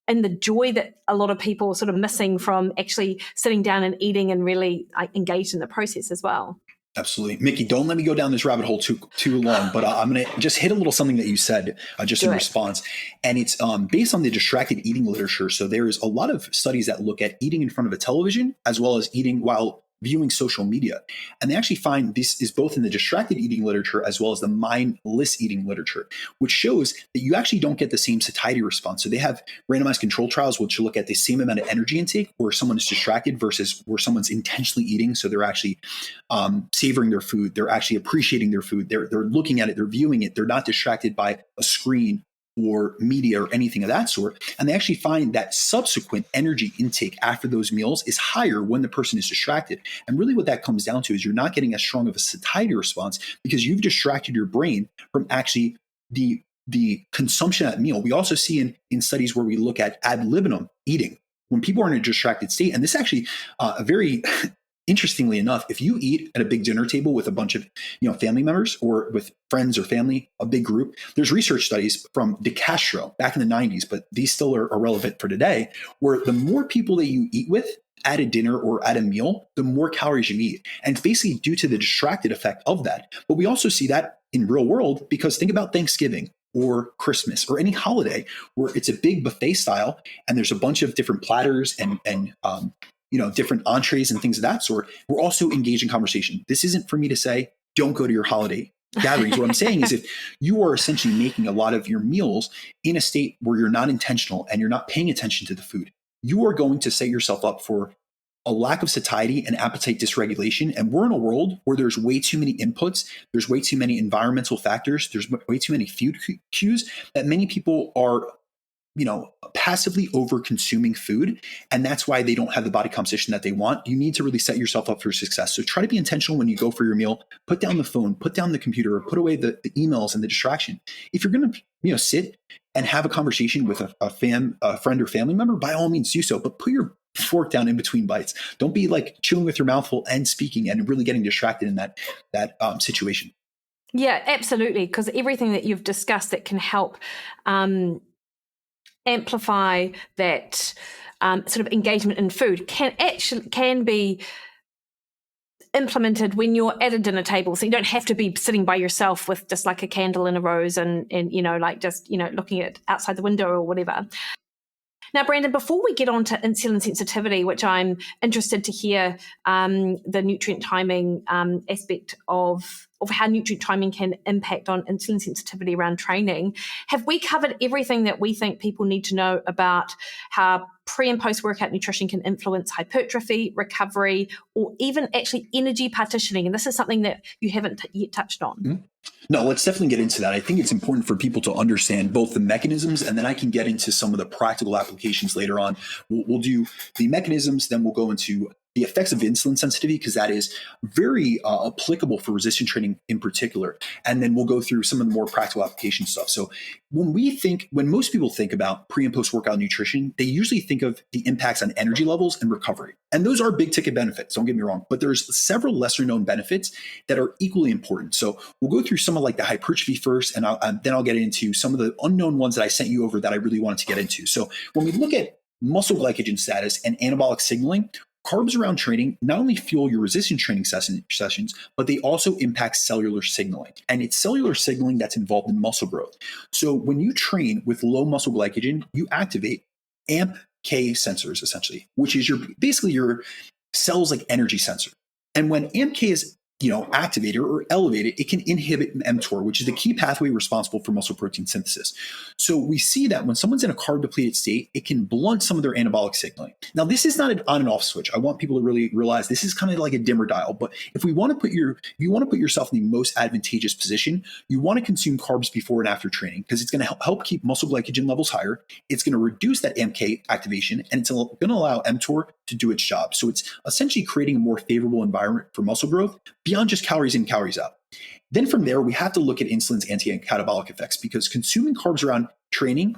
and the joy that a lot of people are sort of missing from actually sitting down and eating and really engaged in the process as well. Absolutely. Mikki, don't let me go down this rabbit hole too long, but I'm going to just hit a little something that you said just in response. And it's based on the distracted eating literature. So there is a lot of studies that look at eating in front of a television as well as eating while viewing social media. And they actually find this is both in the distracted eating literature as well as the mindless eating literature, which shows that you actually don't get the same satiety response. So they have randomized control trials which look at the same amount of energy intake where someone is distracted versus where someone's intentionally eating. So they're actually savoring their food. They're actually appreciating their food. They're looking at it. They're viewing it. They're not distracted by a screen or media or anything of that sort. And they actually find that subsequent energy intake after those meals is higher when the person is distracted. And really what that comes down to is you're not getting as strong of a satiety response because you've distracted your brain from actually the consumption of that meal. We also see in studies where we look at ad libitum eating, when people are in a distracted state, and this actually a very interestingly enough, if you eat at a big dinner table with a bunch of family members or with friends or family, a big group, there's research studies from DeCastro back in the 90s, but these still are relevant for today, where the more people that you eat with at a dinner or at a meal, the more calories you eat. And it's basically due to the distracted effect of that. But we also see that in real world because think about Thanksgiving or Christmas or any holiday where it's a big buffet style and there's a bunch of different platters and different entrees and things of that sort. We're also engaged in conversation. This isn't for me to say, don't go to your holiday gatherings. What I'm saying is if you are essentially making a lot of your meals in a state where you're not intentional and you're not paying attention to the food, you are going to set yourself up for a lack of satiety and appetite dysregulation. And we're in a world where there's way too many inputs. There's way too many environmental factors. There's way too many food cues that many people are passively over consuming food. And that's why they don't have the body composition that they want. You need to really set yourself up for success. So try to be intentional when you go for your meal. Put down the phone, put down the computer, or put away the emails and the distraction. If you're going to, sit and have a conversation with a friend or family member, by all means do so, but put your fork down in between bites. Don't be like chewing with your mouth full and speaking and really getting distracted in that situation. Yeah, absolutely. Because everything that you've discussed that can help amplify that sort of engagement in food can be implemented when you're at a dinner table. So you don't have to be sitting by yourself with just like a candle and a rose and looking at outside the window or whatever. Now, Brandon, before we get on to insulin sensitivity, which I'm interested to hear the nutrient timing aspect of how nutrient timing can impact on insulin sensitivity around training, have we covered everything that we think people need to know about how pre and post workout nutrition can influence hypertrophy, recovery, or even actually energy partitioning? And this is something that you haven't yet touched on. Mm-hmm. No, let's definitely get into that. I think it's important for people to understand both the mechanisms, and then I can get into some of the practical applications later on. We'll do the mechanisms, then we'll go into the effects of insulin sensitivity, because that is very applicable for resistance training in particular. And then we'll go through some of the more practical application stuff. So when most people think about pre and post workout nutrition, they usually think of the impacts on energy levels and recovery. And those are big ticket benefits, don't get me wrong, but there's several lesser known benefits that are equally important. So we'll go through some of like the hypertrophy first, and then I'll get into some of the unknown ones that I sent you over that I really wanted to get into. So when we look at muscle glycogen status and anabolic signaling, carbs around training not only fuel your resistance training sessions, but they also impact cellular signaling. And it's cellular signaling that's involved in muscle growth. So when you train with low muscle glycogen, you activate AMP K sensors, essentially, which is basically your cell's like energy sensor. And when AMP K is activated or elevated, it can inhibit mTOR, which is the key pathway responsible for muscle protein synthesis. So we see that when someone's in a carb depleted state, it can blunt some of their anabolic signaling. Now, this is not an on and off switch. I want people to really realize this is kind of like a dimmer dial. But if you want to put yourself in the most advantageous position, you want to consume carbs before and after training, because it's going to help keep muscle glycogen levels higher. It's going to reduce that AMK activation, and it's going to allow mTOR to do its job. So it's essentially creating a more favorable environment for muscle growth beyond just calories in, calories out. Then from there, we have to look at insulin's anti-catabolic effects, because consuming carbs around training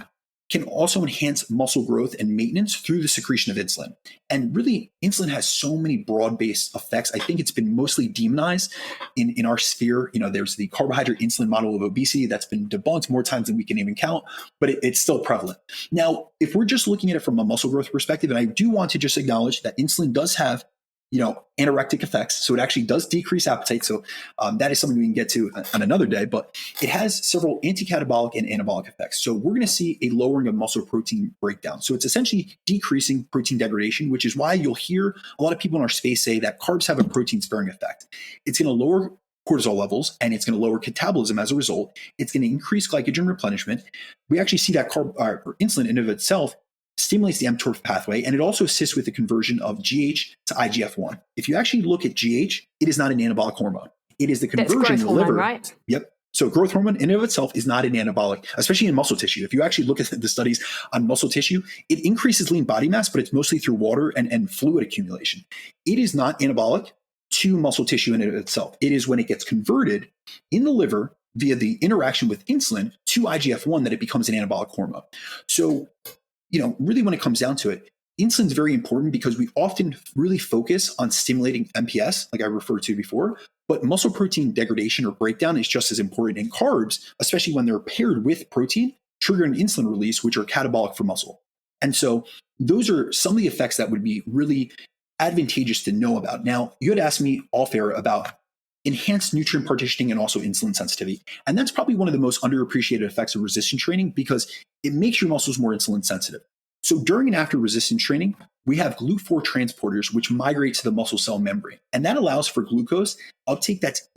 can also enhance muscle growth and maintenance through the secretion of insulin. And really, insulin has so many broad-based effects. I think it's been mostly demonized in our sphere. There's the carbohydrate insulin model of obesity that's been debunked more times than we can even count, but it's still prevalent. Now, if we're just looking at it from a muscle growth perspective, and I do want to just acknowledge that insulin does have anorectic effects. So it actually does decrease appetite. So that is something we can get to on another day, but it has several anti-catabolic and anabolic effects. So we're going to see a lowering of muscle protein breakdown. So it's essentially decreasing protein degradation, which is why you'll hear a lot of people in our space say that carbs have a protein sparing effect. It's going to lower cortisol levels, and it's going to lower catabolism as a result. It's going to increase glycogen replenishment. We actually see that insulin in of itself stimulates the mTOR pathway, and it also assists with the conversion of GH to IGF-1. If you actually look at GH, it is not an anabolic hormone. It is the conversion in the liver. Right? Yep. So growth hormone in and of itself is not an anabolic, especially in muscle tissue. If you actually look at the studies on muscle tissue, it increases lean body mass, but it's mostly through water and fluid accumulation. It is not anabolic to muscle tissue in and of itself. It is when it gets converted in the liver via the interaction with insulin to IGF-1 that it becomes an anabolic hormone. So really when it comes down to it, insulin is very important because we often really focus on stimulating MPS, like I referred to before, but muscle protein degradation or breakdown is just as important. And carbs, especially when they're paired with protein, trigger an insulin release, which are catabolic for muscle. And so those are some of the effects that would be really advantageous to know about. Now, you had asked me off air about enhanced nutrient partitioning and also insulin sensitivity. And that's probably one of the most underappreciated effects of resistance training, because it makes your muscles more insulin sensitive. So during and after resistance training, we have GLUT4 transporters, which migrate to the muscle cell membrane. And that allows for glucose uptake that's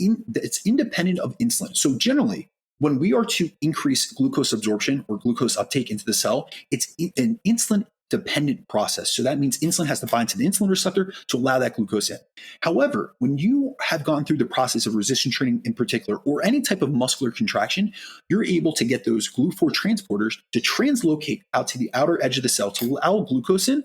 independent of insulin. So generally, when we are to increase glucose absorption or glucose uptake into the cell, it's an insulin dependent process. So that means insulin has to bind to the insulin receptor to allow that glucose in. However, when you have gone through the process of resistance training in particular, or any type of muscular contraction, you're able to get those GLUT4 transporters to translocate out to the outer edge of the cell to allow glucose in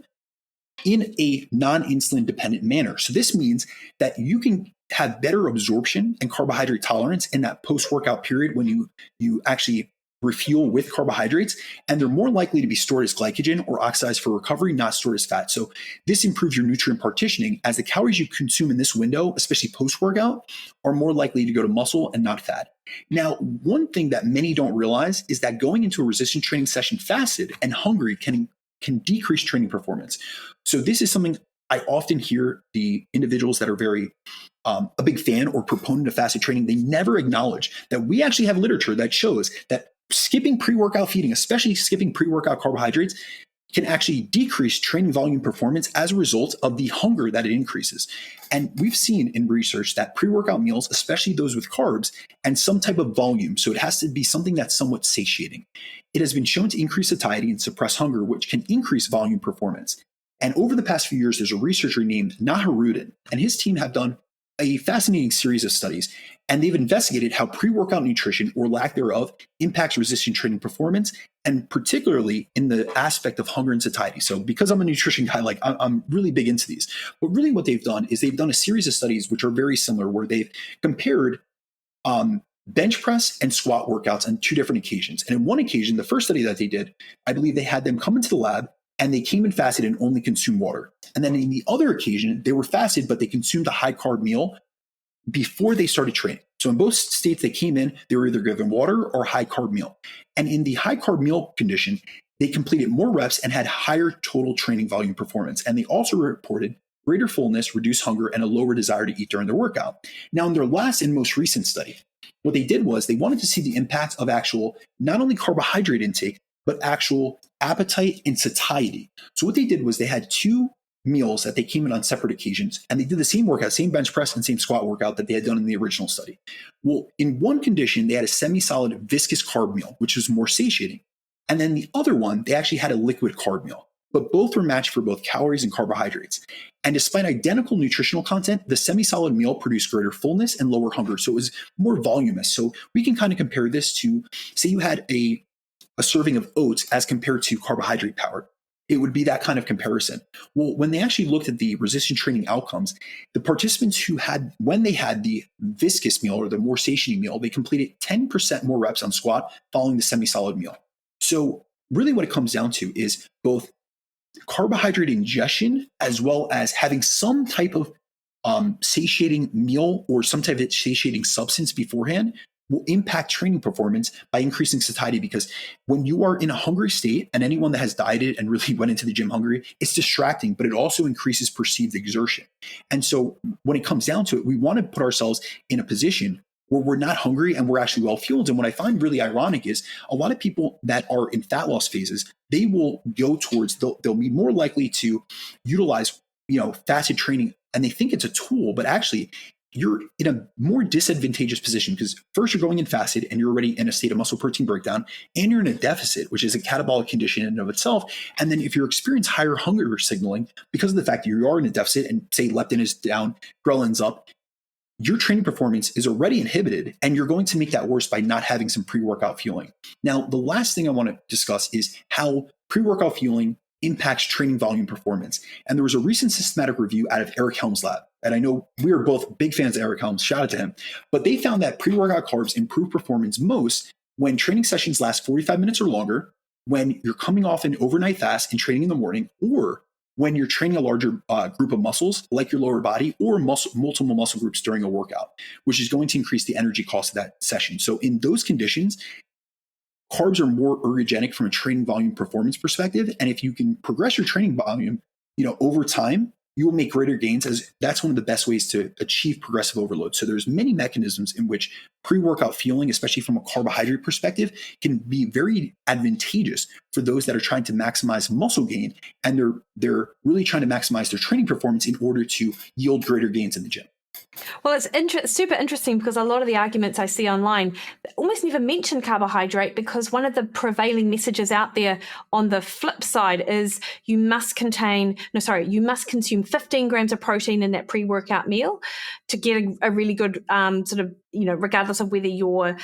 a non-insulin dependent manner. So this means that you can have better absorption and carbohydrate tolerance in that post-workout period when you actually refuel with carbohydrates, and they're more likely to be stored as glycogen or oxidized for recovery, not stored as fat. So this improves your nutrient partitioning, as the calories you consume in this window, especially post-workout, are more likely to go to muscle and not fat. Now, one thing that many don't realize is that going into a resistance training session fasted and hungry can decrease training performance. So this is something I often hear the individuals that are very a big fan or proponent of fasted training, they never acknowledge that we actually have literature that shows that skipping pre-workout feeding, especially skipping pre-workout carbohydrates, can actually decrease training volume performance as a result of the hunger that it increases. And we've seen in research that pre-workout meals, especially those with carbs and some type of volume, so it has to be something that's somewhat satiating, it has been shown to increase satiety and suppress hunger, which can increase volume performance. And over the past few years, there's a researcher named Williden, and his team have done a fascinating series of studies, and they've investigated how pre-workout nutrition or lack thereof impacts resistance training performance, and particularly in the aspect of hunger and satiety. So because I'm a nutrition guy, like I'm really big into these, but really what they've done is they've done a series of studies which are very similar, where they've compared bench press and squat workouts on two different occasions. And in one occasion, the first study that they did, I believe they had them come into the lab and they came and fasted and only consumed water. And then in the other occasion, they were fasted, but they consumed a high carb meal before they started training. So in both states they came in, they were either given water or high carb meal. And in the high carb meal condition, they completed more reps and had higher total training volume performance. And they also reported greater fullness, reduced hunger, and a lower desire to eat during their workout. Now, in their last and most recent study, what they did was they wanted to see the impact of actual, not only carbohydrate intake, but actual appetite and satiety. So what they did was they had two meals that they came in on separate occasions, and they did the same workout, same bench press and same squat workout that they had done in the original study. Well, in one condition, they had a semi-solid viscous carb meal, which was more satiating. And then the other one, they actually had a liquid carb meal, but both were matched for both calories and carbohydrates. And despite identical nutritional content, the semi-solid meal produced greater fullness and lower hunger. So it was more voluminous. So we can kind of compare this to, say you had a serving of oats as compared to carbohydrate power. It would be that kind of comparison. Well, when they actually looked at the resistance training outcomes, the participants who had, when they had the viscous meal or the more satiating meal, they completed 10% more reps on squat following the semi-solid meal. So really what it comes down to is both carbohydrate ingestion as well as having some type of satiating meal or some type of satiating substance beforehand will impact training performance by increasing satiety, because when you are in a hungry state, and anyone that has dieted and really went into the gym hungry, it's distracting, but it also increases perceived exertion. And so when it comes down to it, we want to put ourselves in a position where we're not hungry and we're actually well fueled. And what I find really ironic is a lot of people that are in fat loss phases, they will go towards, they'll be more likely to utilize, fasted training, and they think it's a tool, but actually you're in a more disadvantageous position, because first you're going in fasted and you're already in a state of muscle protein breakdown, and you're in a deficit, which is a catabolic condition in and of itself. And then if you experience higher hunger signaling because of the fact that you are in a deficit and say leptin is down, ghrelin's up, your training performance is already inhibited, and you're going to make that worse by not having some pre-workout fueling. Now, the last thing I want to discuss is how pre-workout fueling impacts training volume performance. And there was a recent systematic review out of Eric Helms' lab. And I know we are both big fans of Eric Helms, shout out to him. But they found that pre-workout carbs improve performance most when training sessions last 45 minutes or longer, when you're coming off an overnight fast and training in the morning, or when you're training a larger group of muscles like your lower body, or multiple muscle groups during a workout, which is going to increase the energy cost of that session. So in those conditions, carbs are more ergogenic from a training volume performance perspective. And if you can progress your training volume, over time, you will make greater gains, as that's one of the best ways to achieve progressive overload. So there's many mechanisms in which pre-workout fueling, especially from a carbohydrate perspective, can be very advantageous for those that are trying to maximize muscle gain, and they're really trying to maximize their training performance in order to yield greater gains in the gym. Well, it's super interesting, because a lot of the arguments I see online almost never mention carbohydrate, because one of the prevailing messages out there on the flip side is you must consume 15 grams of protein in that pre-workout meal to get a really good regardless of whether you're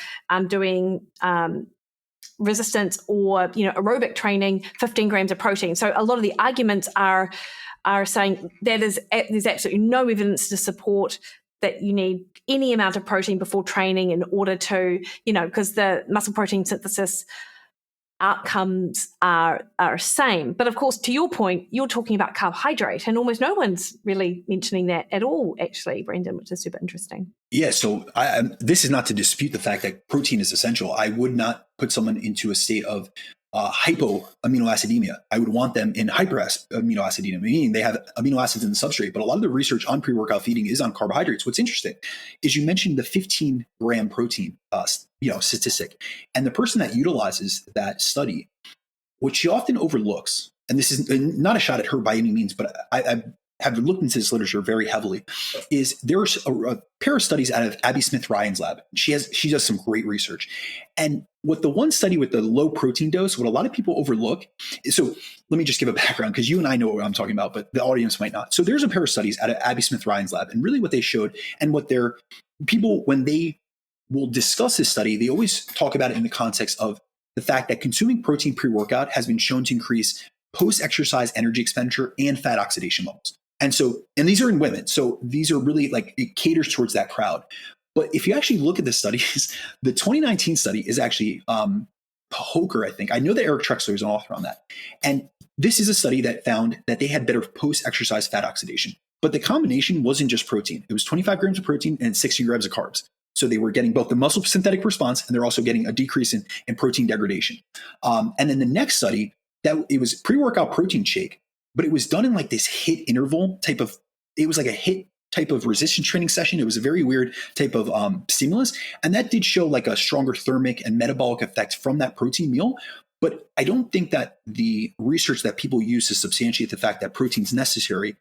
doing resistance or aerobic training, 15 grams of protein. So a lot of the arguments are saying that there's absolutely no evidence to support that you need any amount of protein before training in order to, because the muscle protein synthesis outcomes are same. But of course, to your point, you're talking about carbohydrate, and almost no one's really mentioning that at all, actually, Brandon, which is super interesting. Yeah, so this is not to dispute the fact that protein is essential. I would not put someone into a state of hypoaminoacidemia. I would want them in hyperaminoacidemia, meaning they have amino acids in the substrate. But a lot of the research on pre-workout feeding is on carbohydrates. What's interesting is you mentioned the 15 gram protein statistic, and the person that utilizes that study, what she often overlooks and this is not a shot at her by any means, but I have looked into this literature very heavily, is there's a pair of studies out of Abby Smith Ryan's lab. She does some great research. And what the one study with the low protein dose, what a lot of people overlook is, so let me just give a background because you and I know what I'm talking about, but the audience might not. So there's a pair of studies out of Abby Smith Ryan's lab, and really what they showed, and what their people, when they will discuss this study, they always talk about it in the context of the fact that consuming protein pre-workout has been shown to increase post-exercise energy expenditure and fat oxidation levels. And these are in women. So these are really like, it caters towards that crowd. But if you actually look at the studies, the 2019 study is actually Hoker, I think. I know that Eric Trexler is an author on that. And this is a study that found that they had better post-exercise fat oxidation. But the combination wasn't just protein. It was 25 grams of protein and 60 grams of carbs. So they were getting both the muscle synthetic response, and they're also getting a decrease in protein degradation. And then the next study, that it was pre-workout protein shake, but it was done in like this HIIT interval type of, it was like a HIIT type of resistance training session. It was a very weird type of stimulus. And that did show like a stronger thermic and metabolic effect from that protein meal. But I don't think that the research that people use to substantiate the fact that protein is necessary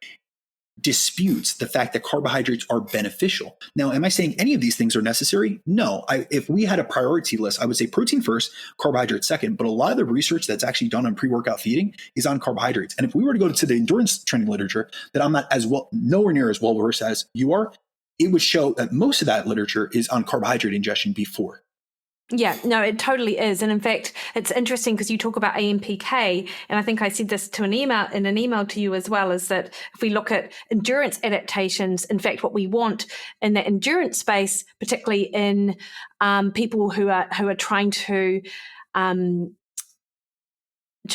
disputes the fact that carbohydrates are beneficial. Now, am I saying any of these things are necessary? No. If we had a priority list, I would say protein first, carbohydrates second. But a lot of the research that's actually done on pre-workout feeding is on carbohydrates. And if we were to go to the endurance training literature that I'm not as well, nowhere near as well versed as you are, it would show that most of that literature is on carbohydrate ingestion before. Yeah, no, it totally is. And in fact, it's interesting because you talk about AMPK, and I think I said this in an email to you as well, is that if we look at endurance adaptations, in fact, what we want in the endurance space, particularly in people who are trying to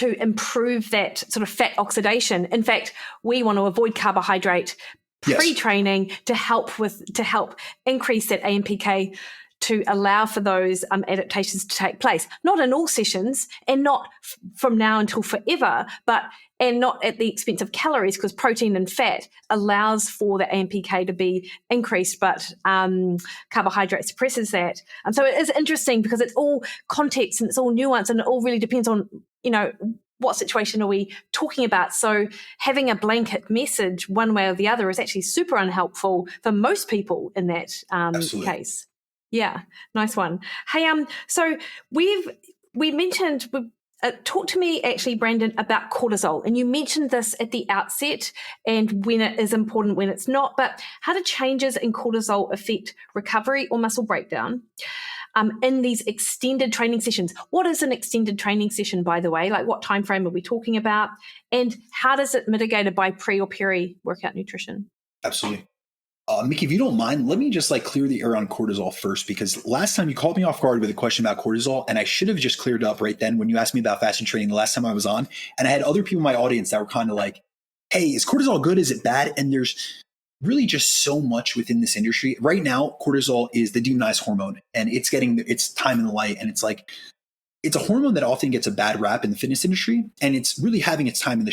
improve that sort of fat oxidation. In fact, we want to avoid carbohydrate pre-training to help increase that AMPK, to allow for those adaptations to take place, not in all sessions and not from now until forever, and not at the expense of calories, because protein and fat allows for the AMPK to be increased, but carbohydrate suppresses that. So it is interesting because it's all context and it's all nuance, and it all really depends on, what situation are we talking about. So having a blanket message one way or the other is actually super unhelpful for most people in that case. Yeah, nice one. Hey, so we mentioned, talk to me actually, Brandon, about cortisol. And you mentioned this at the outset and when it is important, when it's not, but how do changes in cortisol affect recovery or muscle breakdown in these extended training sessions? What is an extended training session, by the way? Like, what time frame are we talking about? And how does it mitigated by pre or peri-workout nutrition? Absolutely. Mikki, if you don't mind, let me just clear the air on cortisol first, because last time you caught me off guard with a question about cortisol, and I should have just cleared up right then when you asked me about fasting training the last time I was on. And I had other people in my audience that were kind of like, hey, is cortisol good? Is it bad? And there's really just so much within this industry. Right now, cortisol is the demonized hormone, and it's getting its time in the light. And it's a hormone that often gets a bad rap in the fitness industry, and it's really having its time in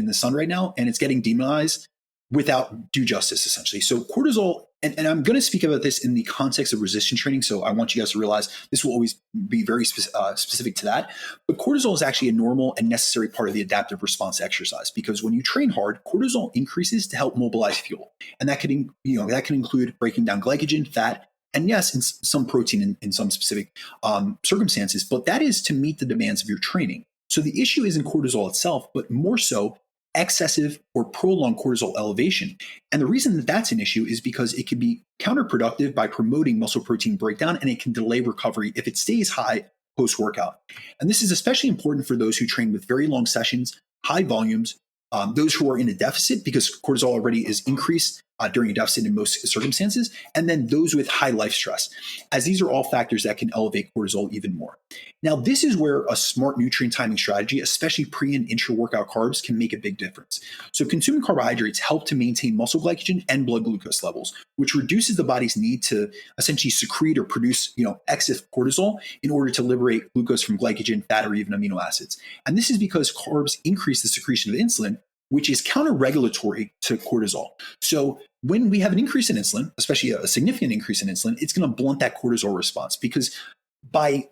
the sun right now, and it's getting demonized without due justice, essentially. So cortisol, and I'm going to speak about this in the context of resistance training, so I want you guys to realize this will always be very specific to that. But cortisol is actually a normal and necessary part of the adaptive response to exercise, because when you train hard, cortisol increases to help mobilize fuel, and that can include breaking down glycogen, fat, and yes, in some protein in some specific circumstances. But that is to meet the demands of your training. So the issue isn't cortisol itself, but more so excessive or prolonged cortisol elevation. And the reason that that's an issue is because it can be counterproductive by promoting muscle protein breakdown, and it can delay recovery if it stays high post-workout. And this is especially important for those who train with very long sessions, high volumes, those who are in a deficit, because cortisol already is increased during a deficit in most circumstances, and then those with high life stress, as these are all factors that can elevate cortisol even more. Now, this is where a smart nutrient timing strategy, especially pre and intra-workout carbs, can make a big difference. So consuming carbohydrates help to maintain muscle glycogen and blood glucose levels, which reduces the body's need to essentially secrete or produce excess cortisol in order to liberate glucose from glycogen, fat, or even amino acids. And this is because carbs increase the secretion of insulin, which is counter-regulatory to cortisol. So when we have an increase in insulin, especially a significant increase in insulin, it's going to blunt that cortisol response, because by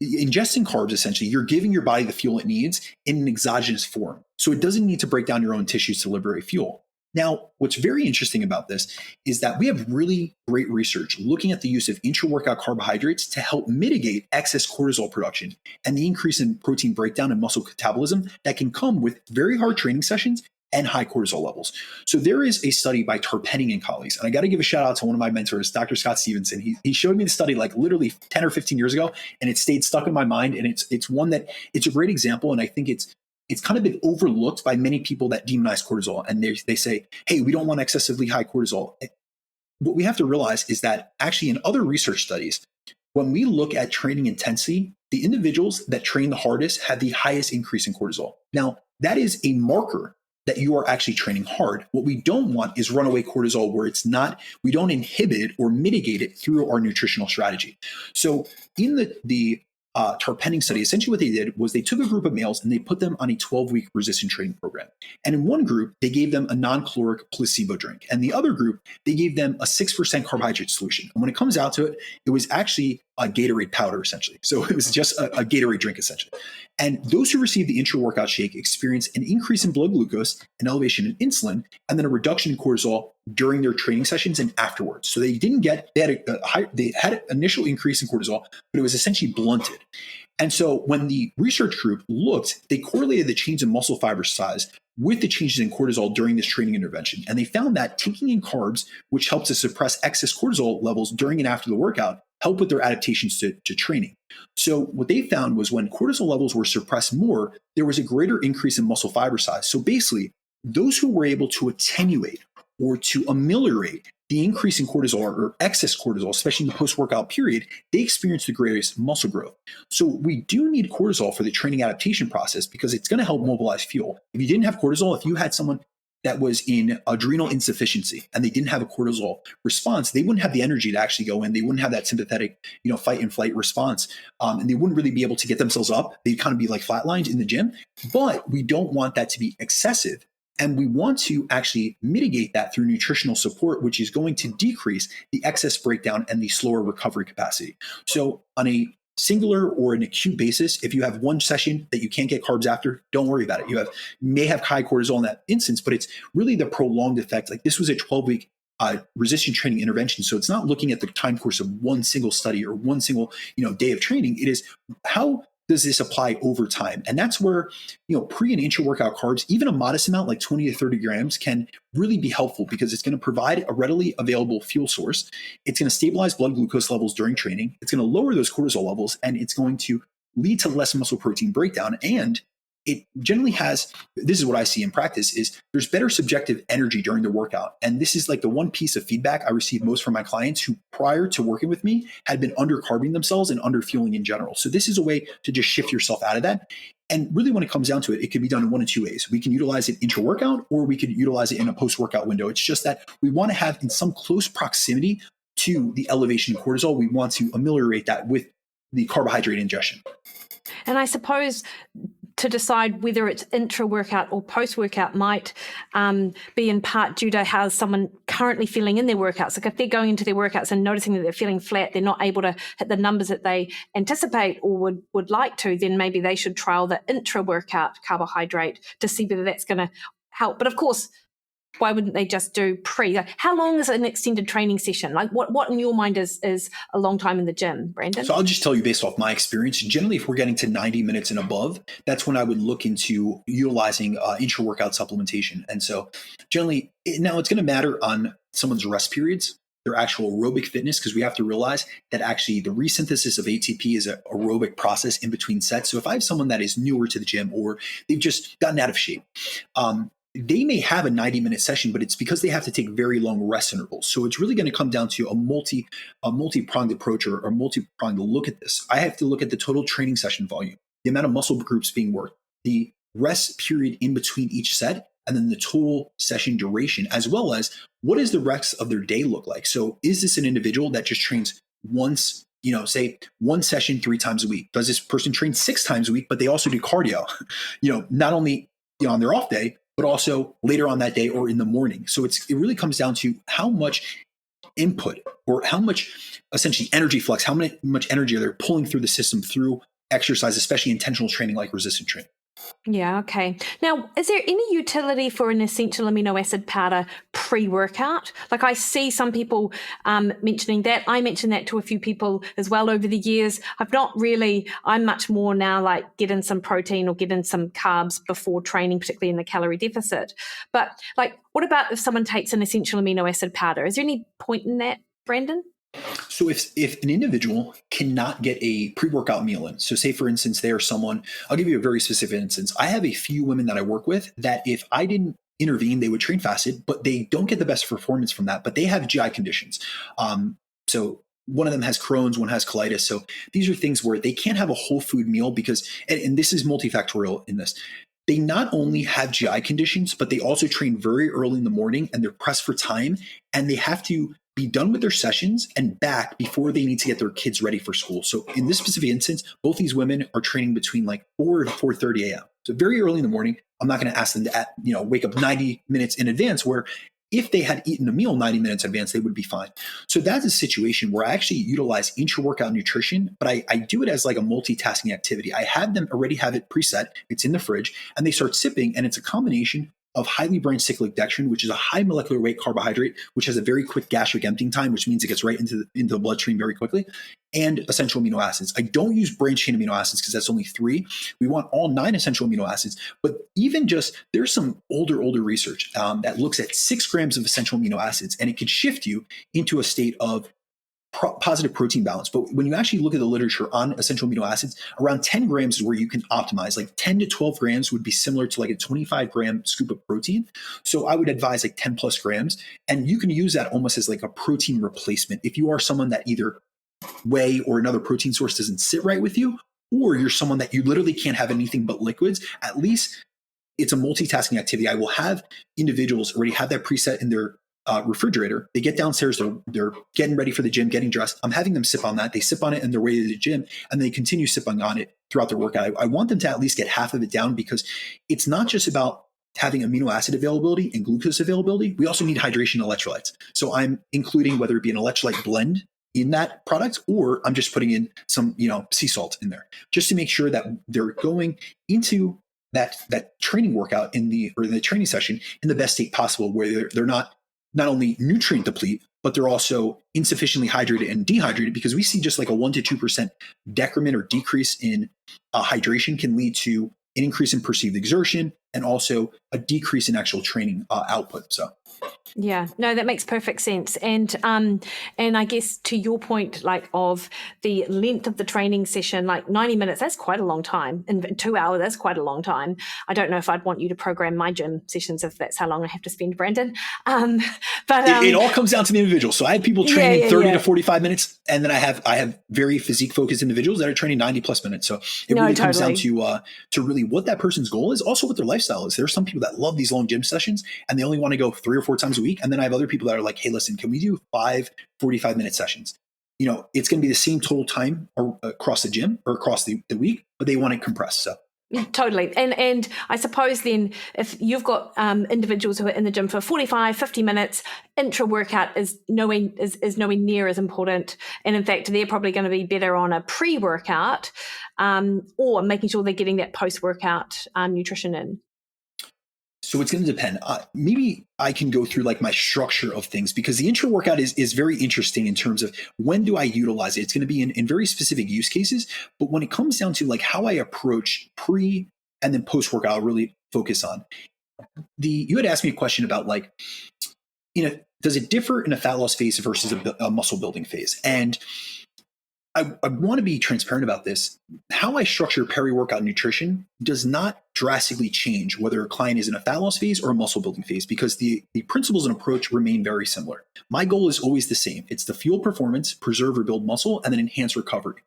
ingesting carbs, essentially, you're giving your body the fuel it needs in an exogenous form. So it doesn't need to break down your own tissues to liberate fuel. Now, what's very interesting about this is that we have really great research looking at the use of intra-workout carbohydrates to help mitigate excess cortisol production and the increase in protein breakdown and muscle catabolism that can come with very hard training sessions and high cortisol levels. So there is a study by Tarpenning and colleagues, and I got to give a shout out to one of my mentors, Dr. Scott Stevenson. He showed me the study like literally 10 or 15 years ago, and it stayed stuck in my mind. And it's one that it's a great example, and I think it's kind of been overlooked by many people that demonize cortisol, and they say, hey, we don't want excessively high cortisol. What we have to realize is that actually in other research studies, when we look at training intensity, the individuals that train the hardest had the highest increase in cortisol. Now, that is a marker that you are actually training hard. What we don't want is runaway cortisol where we don't inhibit it or mitigate it through our nutritional strategy. So in the Tarpenning study, essentially what they did was they took a group of males and they put them on a 12-week resistance training program. And in one group, they gave them a non-caloric placebo drink. And the other group, they gave them a 6% carbohydrate solution. And when it comes out to it, it was actually a Gatorade powder, essentially. So it was just a Gatorade drink, essentially. And those who received the intra-workout shake experienced an increase in blood glucose, an elevation in insulin, and then a reduction in cortisol during their training sessions and afterwards. So they had an initial increase in cortisol, but it was essentially blunted. And so when the research group looked, they correlated the change in muscle fiber size with the changes in cortisol during this training intervention. And they found that taking in carbs, which helps to suppress excess cortisol levels during and after the workout, help with their adaptations to training. So what they found was when cortisol levels were suppressed more, there was a greater increase in muscle fiber size. So basically, those who were able to attenuate or to ameliorate the increase in cortisol or excess cortisol, especially in the post-workout period, they experience the greatest muscle growth. So we do need cortisol for the training adaptation process because it's going to help mobilize fuel. If you didn't have cortisol, if you had someone that was in adrenal insufficiency and they didn't have a cortisol response, they wouldn't have the energy to actually go in. They wouldn't have that sympathetic, fight and flight response. And they wouldn't really be able to get themselves up. They'd kind of be like flatlined in the gym, but we don't want that to be excessive. And we want to actually mitigate that through nutritional support, which is going to decrease the excess breakdown and the slower recovery capacity. So on a singular or an acute basis, if you have one session that you can't get carbs after, don't worry about it. You may have high cortisol in that instance, but it's really the prolonged effect. Like this was a 12-week resistance training intervention. So it's not looking at the time course of one single study or one single day of training. It is how does this apply over time? And that's where, pre and intra-workout carbs, even a modest amount like 20 to 30 grams can really be helpful because it's going to provide a readily available fuel source. It's going to stabilize blood glucose levels during training. It's going to lower those cortisol levels, and it's going to lead to less muscle protein breakdown. And it generally has, this is what I see in practice, is there's better subjective energy during the workout. And this is like the one piece of feedback I receive most from my clients who prior to working with me had been undercarbing themselves and underfueling in general. So this is a way to just shift yourself out of that. And really when it comes down to it, it can be done in one of two ways. We can utilize it intra-workout or we could utilize it in a post-workout window. It's just that we want to have in some close proximity to the elevation in cortisol. We want to ameliorate that with the carbohydrate ingestion. And I suppose to decide whether it's intra-workout or post-workout might be in part due to how someone currently feeling in their workouts. Like if they're going into their workouts and noticing that they're feeling flat, they're not able to hit the numbers that they anticipate or would like to, then maybe they should trial the intra-workout carbohydrate to see whether that's going to help. But of course, why wouldn't they just do pre? Like, how long is an extended training session? Like what in your mind is a long time in the gym, Brandon? So I'll just tell you based off my experience, generally if we're getting to 90 minutes and above, that's when I would look into utilizing intra-workout supplementation. And so generally, now it's going to matter on someone's rest periods, their actual aerobic fitness, because we have to realize that actually the resynthesis of ATP is an aerobic process in between sets. So if I have someone that is newer to the gym or they've just gotten out of shape, they may have a 90-minute session, but it's because they have to take very long rest intervals. So it's really going to come down to a multi-pronged approach or a multi-pronged look at this. I have to look at the total training session volume, the amount of muscle groups being worked, the rest period in between each set, and then the total session duration, as well as what does the rest of their day look like? So is this an individual that just trains once, say one session 3 times a week? Does this person train 6 times a week, but they also do cardio, not only on their off day, but also later on that day or in the morning. So it really comes down to how much input or how much essentially energy flux, much energy are they pulling through the system through exercise, especially intentional training like resistance training. Yeah, okay. Now, is there any utility for an essential amino acid powder pre-workout? Like I see some people mentioning that. I mentioned that to a few people as well over the years. I'm much more now like get in some protein or get in some carbs before training, particularly in the calorie deficit. But like, what about if someone takes an essential amino acid powder? Is there any point in that, Brandon? So if an individual cannot get a pre-workout meal in, so say for instance, they are someone, I'll give you a very specific instance. I have a few women that I work with that if I didn't intervene, they would train fasted, but they don't get the best performance from that, but they have GI conditions. So one of them has Crohn's, one has colitis. So these are things where they can't have a whole food meal because, and this is multifactorial in this, they not only have GI conditions, but they also train very early in the morning and they're pressed for time and they have to be done with their sessions and back before they need to get their kids ready for school. So in this specific instance, both these women are training between like 4 to 4:30 a.m. So very early in the morning. I'm not going to ask them to wake up 90 minutes in advance, where if they had eaten a meal 90 minutes in advance, they would be fine. So that's a situation where I actually utilize intra-workout nutrition, but I do it as like a multitasking activity. I have them already have it preset. It's in the fridge and they start sipping, and it's a combination of highly branched cyclic dextrin, which is a high molecular weight carbohydrate, which has a very quick gastric emptying time, which means it gets right into the bloodstream very quickly, and essential amino acids. I don't use branched chain amino acids because that's only 3. We want all 9 essential amino acids, but even just there's some older research that looks at 6 grams of essential amino acids, and it could shift you into a state of positive protein balance. But when you actually look at the literature on essential amino acids, around 10 grams is where you can optimize. Like 10 to 12 grams would be similar to like a 25 gram scoop of protein. So I would advise like 10 plus grams. And you can use that almost as like a protein replacement. If you are someone that either whey or another protein source doesn't sit right with you, or you're someone that you literally can't have anything but liquids, at least it's a multitasking activity. I will have individuals already have that preset in their refrigerator. They get downstairs, they're getting ready for the gym, getting dressed. I'm having them sip on that. They sip on it on their way to the gym, and they continue sipping on it throughout their workout. I want them to at least get half of it down, because it's not just about having amino acid availability and glucose availability. We also need hydration and electrolytes. So I'm including whether it be an electrolyte blend in that product, or I'm just putting in some, sea salt in there, just to make sure that they're going into that training workout in the training session in the best state possible, where they're not only nutrient deplete, but they're also insufficiently hydrated and dehydrated, because we see just like a 1% to 2% decrement or decrease in hydration can lead to an increase in perceived exertion and also a decrease in actual training output. So. Yeah, no, that makes perfect sense. And I guess to your point, like of the length of the training session, like 90 minutes, that's quite a long time. And 2 hours, that's quite a long time. I don't know if I'd want you to program my gym sessions if that's how long I have to spend, Brandon. It all comes down to the individual. So I have people training 30 to 45 minutes, and then I have very physique focused individuals that are training 90 plus minutes. So it really comes down to really what that person's goal is, also what their lifestyle is. There are some people that love these long gym sessions and they only want to go 3 or 4 times a week. And then I have other people that are like, hey, listen, can we do 5 45-minute sessions? It's going to be the same total time across the gym or across the week, but they want it compressed. So. Totally. And I suppose then if you've got individuals who are in the gym for 45, 50 minutes, intra-workout is nowhere near as important. And in fact, they're probably going to be better on a pre-workout or making sure they're getting that post-workout nutrition in. So it's going to depend. Maybe I can go through like my structure of things, because the intra workout is very interesting in terms of when do I utilize it. It's going to be in very specific use cases. But when it comes down to like how I approach pre and then post workout, I'll really focus on you had asked me a question about like, does it differ in a fat loss phase versus a muscle building phase? And I want to be transparent about this. How I structure peri-workout nutrition does not drastically change whether a client is in a fat loss phase or a muscle building phase, because the principles and approach remain very similar. My goal is always the same. It's to fuel performance, preserve or build muscle, and then enhance recovery.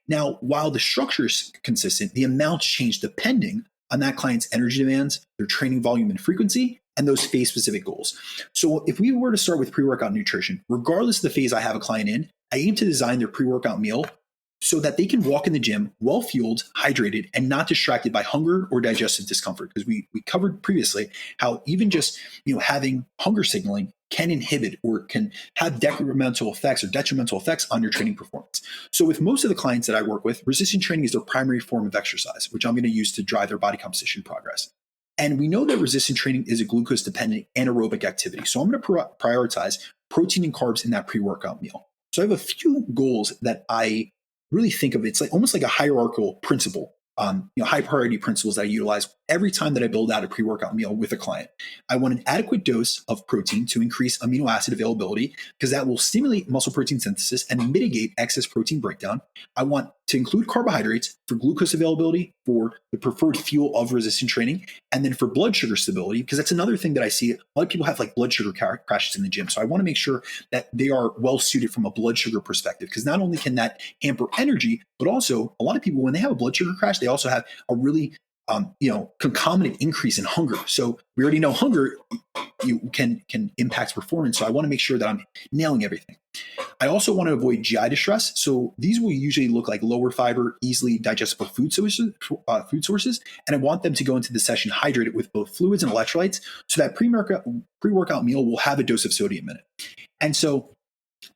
Now, while the structure is consistent, the amounts change depending on that client's energy demands, their training volume and frequency, and those phase-specific goals. So if we were to start with pre-workout nutrition, regardless of the phase I have a client in, I aim to design their pre-workout meal so that they can walk in the gym well fueled, hydrated, and not distracted by hunger or digestive discomfort. Because we covered previously how even just having hunger signaling can inhibit or can have detrimental effects on your training performance. So with most of the clients that I work with, resistance training is their primary form of exercise, which I'm going to use to drive their body composition progress. And we know that resistance training is a glucose-dependent anaerobic activity. So I'm going to prioritize protein and carbs in that pre-workout meal. So I have a few goals that I really think of. It's like almost like a hierarchical principle, high priority principles that I utilize every time that I build out a pre-workout meal with a client. I want an adequate dose of protein to increase amino acid availability because that will stimulate muscle protein synthesis and mitigate excess protein breakdown. I want to include carbohydrates for glucose availability, for the preferred fuel of resistance training, and then for blood sugar stability, because that's another thing that I see. A lot of people have like blood sugar crashes in the gym. So I want to make sure that they are well suited from a blood sugar perspective, because not only can that hamper energy, but also a lot of people, when they have a blood sugar crash, they also have a really concomitant increase in hunger. So we already know hunger can impact performance. So I want to make sure that I'm nailing everything. I also want to avoid GI distress. So these will usually look like lower fiber, easily digestible food sources. And I want them to go into the session hydrated with both fluids and electrolytes, so that pre-workout meal will have a dose of sodium in it. And so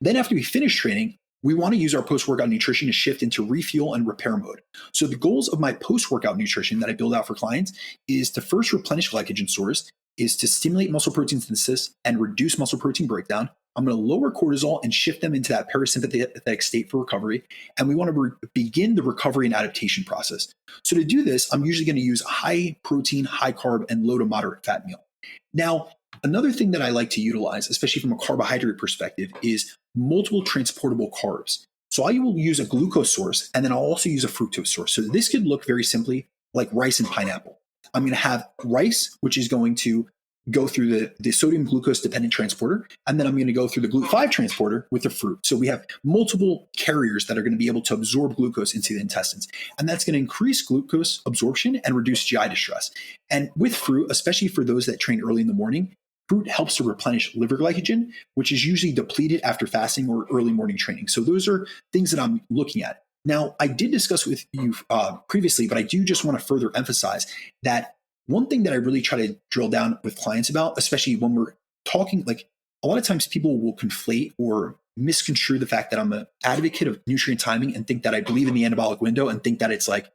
then after we finish training, we want to use our post-workout nutrition to shift into refuel and repair mode. So the goals of my post-workout nutrition that I build out for clients is to first replenish glycogen stores, is to stimulate muscle protein synthesis and reduce muscle protein breakdown. I'm going to lower cortisol and shift them into that parasympathetic state for recovery. And we want to begin the recovery and adaptation process. So to do this, I'm usually going to use a high protein, high carb, and low to moderate fat meal. Now, another thing that I like to utilize, especially from a carbohydrate perspective, is multiple transportable carbs. So I will use a glucose source, and then I'll also use a fructose source. So this could look very simply like rice and pineapple. I'm going to have rice, which is going to go through the sodium glucose dependent transporter, and then I'm going to go through the GLUT5 transporter with the fruit. So we have multiple carriers that are going to be able to absorb glucose into the intestines, and that's going to increase glucose absorption and reduce GI distress. And with fruit, especially for those that train early in the morning, fruit helps to replenish liver glycogen, which is usually depleted after fasting or early morning training. So those are things that I'm looking at. Now, I did discuss with you previously, but I do just want to further emphasize that one thing that I really try to drill down with clients about, especially when we're talking, like a lot of times people will conflate or misconstrue the fact that I'm an advocate of nutrient timing and think that I believe in the anabolic window and think that it's like,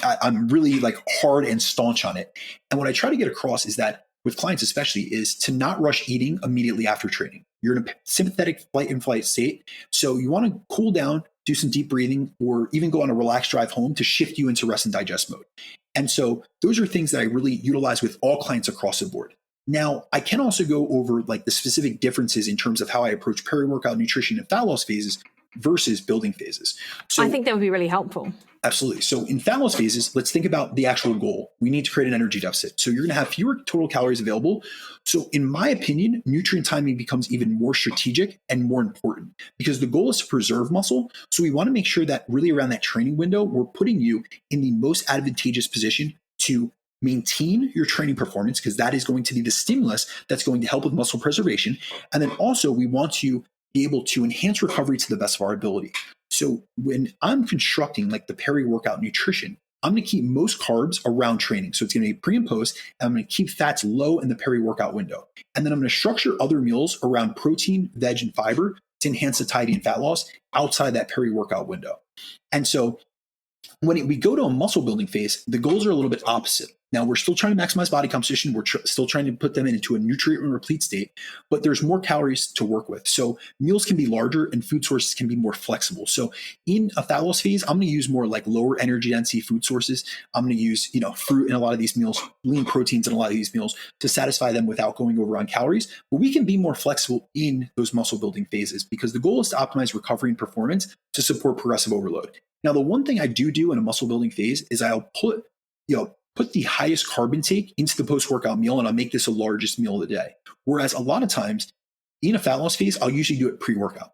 I'm really like hard and staunch on it. And what I try to get across is that with clients especially is to not rush eating immediately after training. You're in a sympathetic fight and flight state. So you want to cool down, do some deep breathing, or even go on a relaxed drive home to shift you into rest and digest mode. And so those are things that I really utilize with all clients across the board. Now, I can also go over like the specific differences in terms of how I approach peri-workout nutrition and fat loss phases versus building phases. So I think that would be really helpful. Absolutely. So in fat loss phases, let's think about the actual goal. We need to create an energy deficit. So you're going to have fewer total calories available. So in my opinion, nutrient timing becomes even more strategic and more important because the goal is to preserve muscle. So we want to make sure that really around that training window, we're putting you in the most advantageous position to maintain your training performance, because that is going to be the stimulus that's going to help with muscle preservation. And then also we want to be able to enhance recovery to the best of our ability. So when I'm constructing like the peri-workout nutrition, I'm going to keep most carbs around training. So it's going to be pre and post, and I'm going to keep fats low in the peri-workout window. And then I'm going to structure other meals around protein, veg, and fiber to enhance satiety and fat loss outside that peri-workout window. And so when we go to a muscle building phase, the goals are a little bit opposite. Now, we're still trying to maximize body composition. We're still trying to put them into a nutrient replete state, but there's more calories to work with. So meals can be larger and food sources can be more flexible. So in a fat loss phase, I'm going to use more like lower energy density food sources. I'm going to use, fruit in a lot of these meals, lean proteins in a lot of these meals to satisfy them without going over on calories. But we can be more flexible in those muscle building phases because the goal is to optimize recovery and performance to support progressive overload. Now, the one thing I do in a muscle building phase is I'll put the highest carb intake into the post-workout meal, and I'll make this the largest meal of the day. Whereas a lot of times in a fat loss phase, I'll usually do it pre-workout.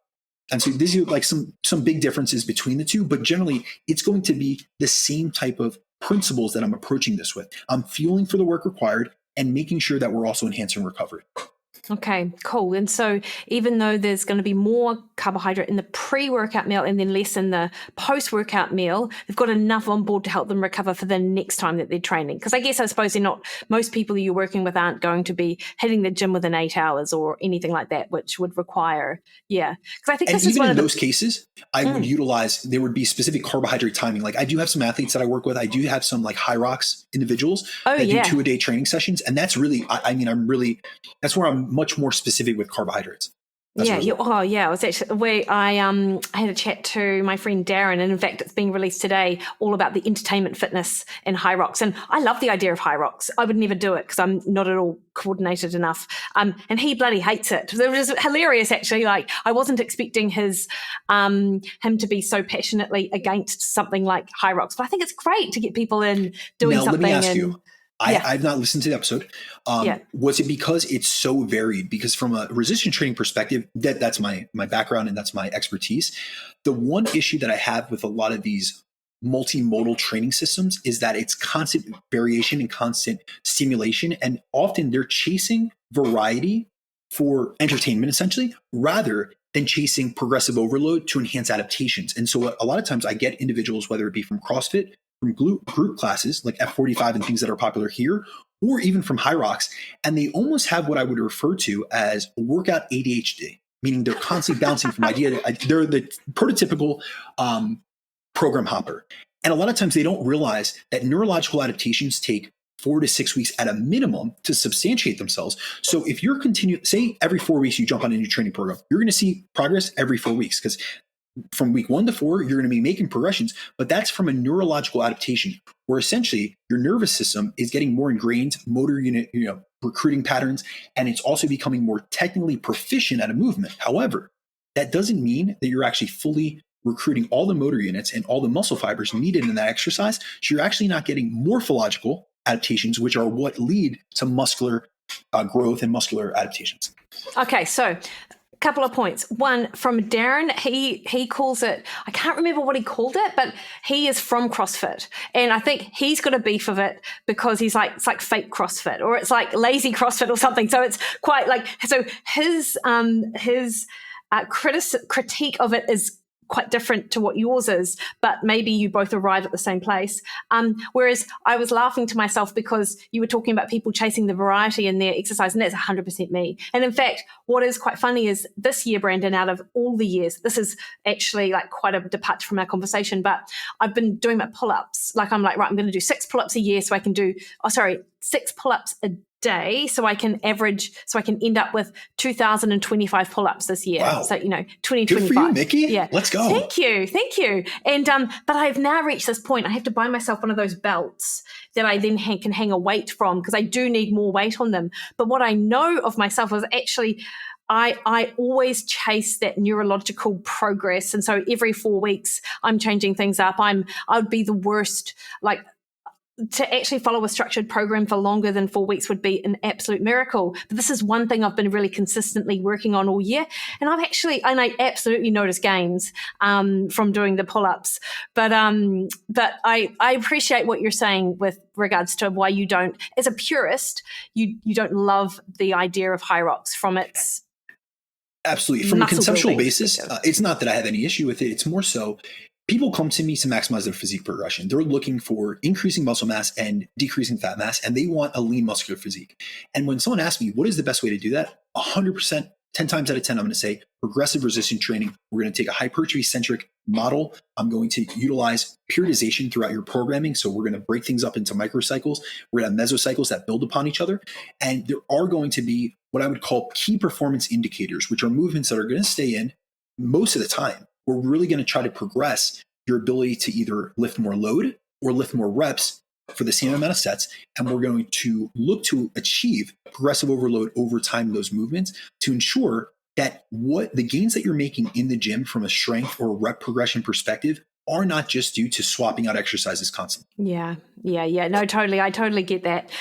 And so these are like some big differences between the two, but generally it's going to be the same type of principles that I'm approaching this with. I'm fueling for the work required and making sure that we're also enhancing recovery. Okay, cool. And so even though there's going to be more carbohydrate in the pre-workout meal and then less in the post-workout meal, they've got enough on board to help them recover for the next time that they're training. Because I suppose they're not, most people you're working with aren't going to be hitting the gym within 8 hours or anything like that, which would require, Because I think this is one of those cases, I would utilize, there would be specific carbohydrate timing. Like I do have some athletes that I work with. I do have some like high rocks individuals that do 2-a-day training sessions. And that's really, that's where I'm much more specific with carbohydrates. I was actually I had a chat to my friend Darren, and in fact it's being released today, all about the entertainment fitness in high rocks. And I love the idea of high rocks. I would never do it because I'm not at all coordinated enough. And he bloody hates it. It was hilarious actually. Like I wasn't expecting him to be so passionately against something like high rocks, but I think it's great to get people in doing something. Let me ask you. I've not listened to the episode. Was it because it's so varied? Because from a resistance training perspective, that's my background and that's my expertise. The one issue that I have with a lot of these multimodal training systems is that it's constant variation and constant stimulation. And often they're chasing variety for entertainment, essentially, rather than chasing progressive overload to enhance adaptations. And so a lot of times I get individuals, whether it be from CrossFit, from group classes like F45 and things that are popular here, or even from high rocks, and they almost have what I would refer to as workout ADHD, meaning they're constantly bouncing from idea to, they're the prototypical program hopper. And a lot of times they don't realize that neurological adaptations take 4 to 6 weeks at a minimum to substantiate themselves. So if you're say every 4 weeks you jump on a new training program, you're going to see progress every 4 weeks, because from week 1 to 4, you're going to be making progressions, but that's from a neurological adaptation where essentially your nervous system is getting more ingrained motor unit, recruiting patterns, and it's also becoming more technically proficient at a movement. However, that doesn't mean that you're actually fully recruiting all the motor units and all the muscle fibers needed in that exercise. So you're actually not getting morphological adaptations, which are what lead to muscular growth and muscular adaptations. Okay, so couple of points. One, from Darren, he calls it, I can't remember what he called it, but he is from CrossFit. And I think he's got a beef of it because he's like, it's like fake CrossFit, or it's like lazy CrossFit or something. So it's quite like, so his critique of it is quite different to what yours is, but maybe you both arrive at the same place. Whereas I was laughing to myself because you were talking about people chasing the variety in their exercise, and that's 100% me. And in fact, what is quite funny is this year, Brandon, out of all the years, this is actually like quite a departure from our conversation, but I've been doing my pull-ups. Like I'm like, right, I'm going to do 6 pull-ups a year so I can do, 6 pull-ups a day so I can end up with 2,025 pull-ups this year. Wow. So, 2025. Good for you, Mikki. Yeah. Let's go. Thank you. And, but I've now reached this point. I have to buy myself one of those belts that I then can hang a weight from, because I do need more weight on them. But what I know of myself is actually I always chase that neurological progress. And so every 4 weeks I'm changing things up. I would be the worst, like, to actually follow a structured program for longer than 4 weeks would be an absolute miracle. But this is one thing I've been really consistently working on all year. And I absolutely notice gains from doing the pull-ups. But I appreciate what you're saying with regards to why you don't, as a purist, you don't love the idea of high rocks from its absolutely from a conceptual basis. It's not that I have any issue with it. It's more so people come to me to maximize their physique progression. They're looking for increasing muscle mass and decreasing fat mass, and they want a lean muscular physique. And when someone asks me, what is the best way to do that? 100%, 10 times out of 10, I'm going to say progressive resistance training. We're going to take a hypertrophy-centric model. I'm going to utilize periodization throughout your programming. So we're going to break things up into microcycles. We're going to have mesocycles that build upon each other. And there are going to be what I would call key performance indicators, which are movements that are going to stay in most of the time. We're really going to try to progress your ability to either lift more load or lift more reps for the same amount of sets. And we're going to look to achieve progressive overload over time in those movements to ensure that what the gains that you're making in the gym from a strength or rep progression perspective are not just due to swapping out exercises constantly. Yeah. No, totally. I totally get that.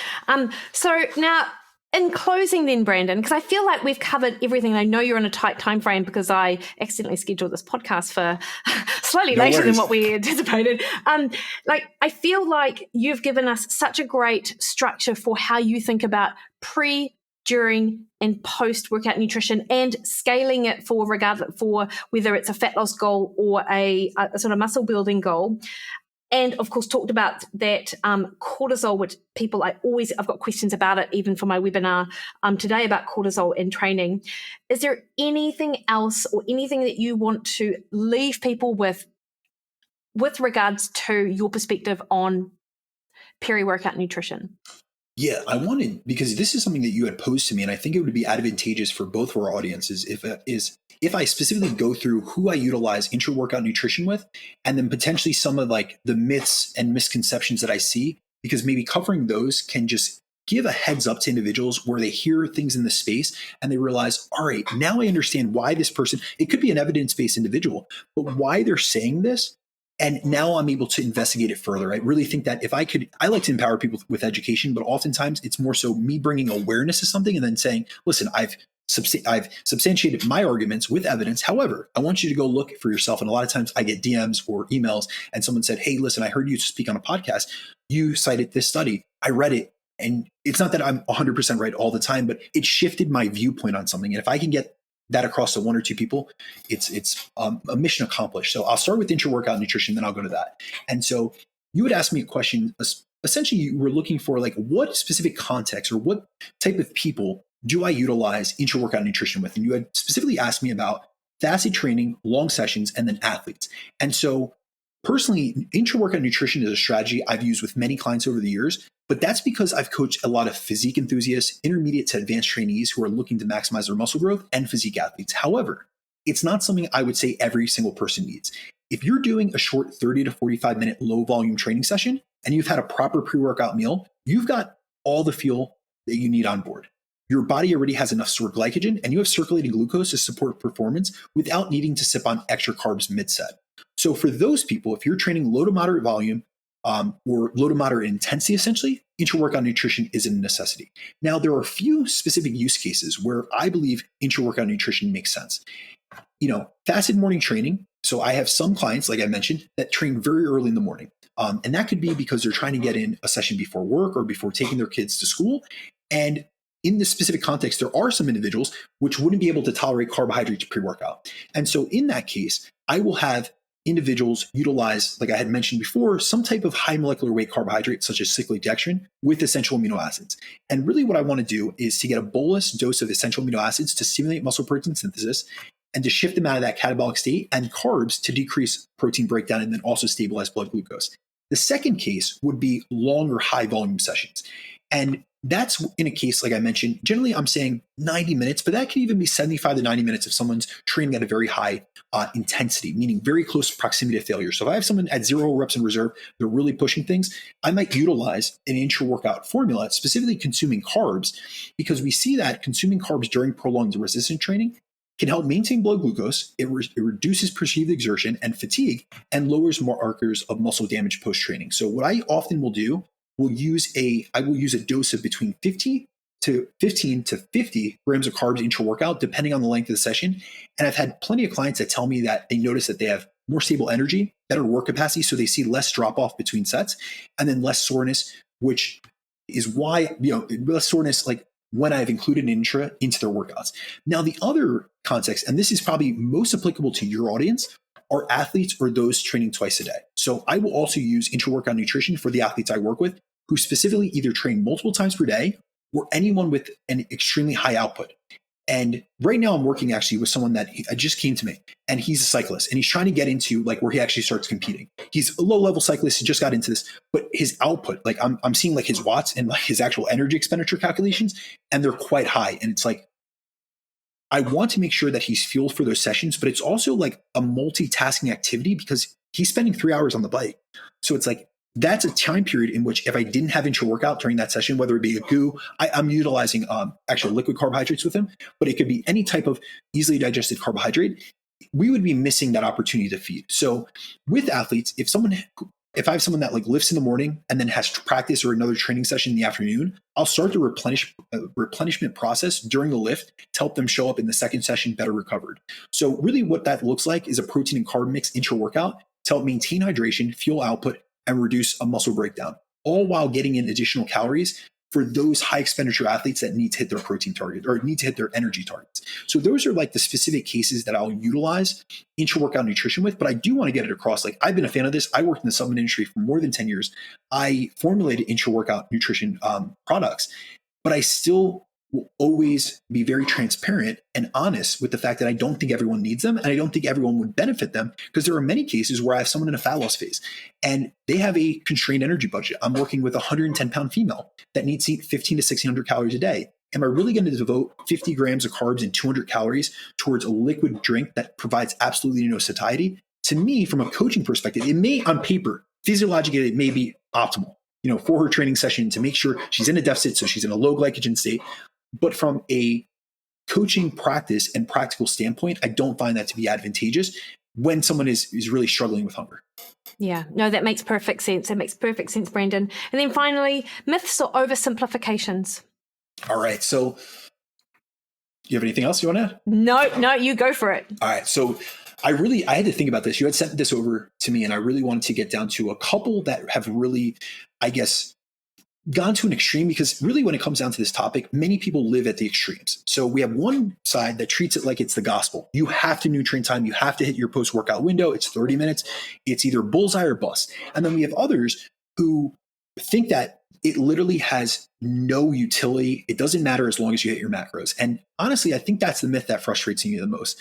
So now, in closing then, Brandon, because I feel like we've covered everything. I know you're on a tight time frame because I accidentally scheduled this podcast for slightly later than what we anticipated. I feel like you've given us such a great structure for how you think about pre, during and post workout nutrition, and scaling it for whether it's a fat loss goal or a sort of muscle building goal. And of course, talked about that cortisol, which I've got questions about it even for my webinar today about cortisol and training. Is there anything else or anything that you want to leave people with regards to your perspective on peri-workout nutrition? Yeah, I wanted, because this is something that you had posed to me, and I think it would be advantageous for both of our audiences if I specifically go through who I utilize intra-workout nutrition with, and then potentially some of like the myths and misconceptions that I see, because maybe covering those can just give a heads up to individuals where they hear things in the space and they realize, all right, now I understand why this person, it could be an evidence-based individual, but why they're saying this. And now I'm able to investigate it further. I really think that I like to empower people with education, but oftentimes it's more so me bringing awareness to something and then saying, listen, I've substantiated my arguments with evidence. However, I want you to go look for yourself. And a lot of times I get DMs or emails and someone said, hey, listen, I heard you speak on a podcast. You cited this study. I read it. And it's not that I'm 100% right all the time, but it shifted my viewpoint on something. And if I can get that across to one or two people, it's a mission accomplished. So I'll start with intra-workout nutrition, then I'll go to that. And so you would ask me a question. Essentially, you were looking for like what specific context or what type of people do I utilize intra-workout nutrition with? And you had specifically asked me about fasted training, long sessions, and then athletes. And so personally, intra-workout nutrition is a strategy I've used with many clients over the years, but that's because I've coached a lot of physique enthusiasts, intermediate to advanced trainees who are looking to maximize their muscle growth, and physique athletes. However, it's not something I would say every single person needs. If you're doing a short 30 to 45-minute low volume training session and you've had a proper pre-workout meal, you've got all the fuel that you need on board. Your body already has enough stored glycogen and you have circulating glucose to support performance without needing to sip on extra carbs mid-set. So for those people, if you're training low to moderate volume or low to moderate intensity, essentially, intra-workout nutrition is a necessity. Now, there are a few specific use cases where I believe intra-workout nutrition makes sense. Fasted morning training. So I have some clients, like I mentioned, that train very early in the morning. And that could be because they're trying to get in a session before work or before taking their kids to school. And in this specific context, there are some individuals which wouldn't be able to tolerate carbohydrates pre-workout. And so in that case, I will have individuals utilize, like I had mentioned before, some type of high molecular weight carbohydrate, such as cyclodextrin, with essential amino acids. And really what I want to do is to get a bolus dose of essential amino acids to stimulate muscle protein synthesis and to shift them out of that catabolic state, and carbs to decrease protein breakdown and then also stabilize blood glucose. The second case would be longer high volume sessions. And that's in a case, like I mentioned, generally I'm saying 90 minutes, but that can even be 75 to 90 minutes if someone's training at a very high intensity, meaning very close proximity to failure. So if I have someone at 0 reps in reserve, they're really pushing things, I might utilize an intra-workout formula, specifically consuming carbs, because we see that consuming carbs during prolonged resistance training can help maintain blood glucose, it reduces perceived exertion and fatigue, and lowers markers of muscle damage post-training. So what I often will do, I will use a dose of between 15 to 50 grams of carbs intra-workout, depending on the length of the session. And I've had plenty of clients that tell me that they notice that they have more stable energy, better work capacity, so they see less drop-off between sets, and then less soreness, which is why, less soreness, like when I've included an intra into their workouts. Now, the other context, and this is probably most applicable to your audience, are athletes or those training twice a day. So I will also use intra-workout nutrition for the athletes I work with who specifically either train multiple times per day or anyone with an extremely high output. And right now I'm working actually with someone that just came to me, and he's a cyclist and he's trying to get into like where he actually starts competing. He's a low level cyclist. He just got into this, but his output, like I'm seeing like his watts and like his actual energy expenditure calculations, and they're quite high. And it's like, I want to make sure that he's fueled for those sessions, but it's also like a multitasking activity because he's spending 3 hours on the bike. So it's like, that's a time period in which if I didn't have intra-workout during that session, whether it be a goo, I'm utilizing actual liquid carbohydrates with him, but it could be any type of easily digested carbohydrate, we would be missing that opportunity to feed. So with athletes, if I have someone that like lifts in the morning and then has practice or another training session in the afternoon, I'll start the replenishment process during the lift to help them show up in the second session better recovered. So really what that looks like is a protein and carb mix intra-workout to help maintain hydration, fuel output, and reduce a muscle breakdown, all while getting in additional calories for those high expenditure athletes that need to hit their protein target or need to hit their energy targets. So those are like the specific cases that I'll utilize intra-workout nutrition with, but I do want to get it across. Like, I've been a fan of this. I worked in the supplement industry for more than 10 years. I formulated intra-workout nutrition products, but I still will always be very transparent and honest with the fact that I don't think everyone needs them and I don't think everyone would benefit them, because there are many cases where I have someone in a fat loss phase and they have a constrained energy budget. I'm working with a 110-pound female that needs to eat 15 to 1600 calories a day. Am I really going to devote 50 grams of carbs and 200 calories towards a liquid drink that provides absolutely no satiety? To me, from a coaching perspective, it may, on paper, physiologically, it may be optimal, for her training session to make sure she's in a deficit, so she's in a low glycogen state. But from a coaching practice and practical standpoint, I don't find that to be advantageous when someone is really struggling with hunger. Yeah, no, that makes perfect sense. That makes perfect sense, Brandon. And then finally, myths or oversimplifications. All right. So you have anything else you want to add? No, you go for it. All right. So I had to think about this. You had sent this over to me and I really wanted to get down to a couple that have really, I guess, gone to an extreme, because really when it comes down to this topic, many people live at the extremes. So we have one side that treats it like it's the gospel. You have to nutrient time. You have to hit your post-workout window. It's 30 minutes. It's either bullseye or bust. And then we have others who think that it literally has no utility. It doesn't matter as long as you hit your macros. And honestly, I think that's the myth that frustrates me the most.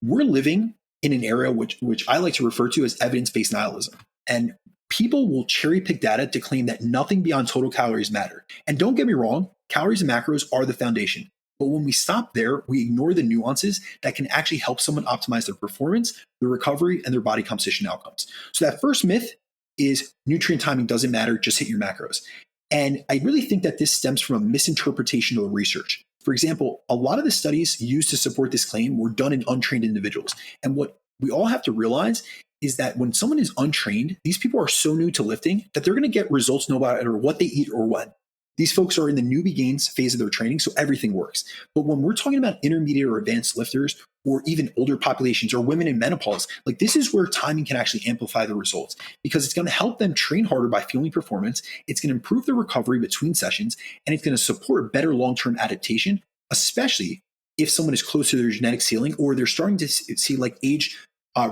We're living in an era which I like to refer to as evidence-based nihilism. And people will cherry pick data to claim that nothing beyond total calories matter. And don't get me wrong, calories and macros are the foundation. But when we stop there, we ignore the nuances that can actually help someone optimize their performance, their recovery, and their body composition outcomes. So that first myth is nutrient timing doesn't matter, just hit your macros. And I really think that this stems from a misinterpretation of the research. For example, a lot of the studies used to support this claim were done in untrained individuals. And what we all have to realize is that when someone is untrained, these people are so new to lifting that they're going to get results no matter what they eat or when. These folks are in the newbie gains phase of their training, so everything works. But when we're talking about intermediate or advanced lifters, or even older populations or women in menopause, like, this is where timing can actually amplify the results, because it's going to help them train harder by fueling performance. It's going to improve their recovery between sessions, and it's going to support better long-term adaptation, especially if someone is close to their genetic ceiling or they're starting to see like age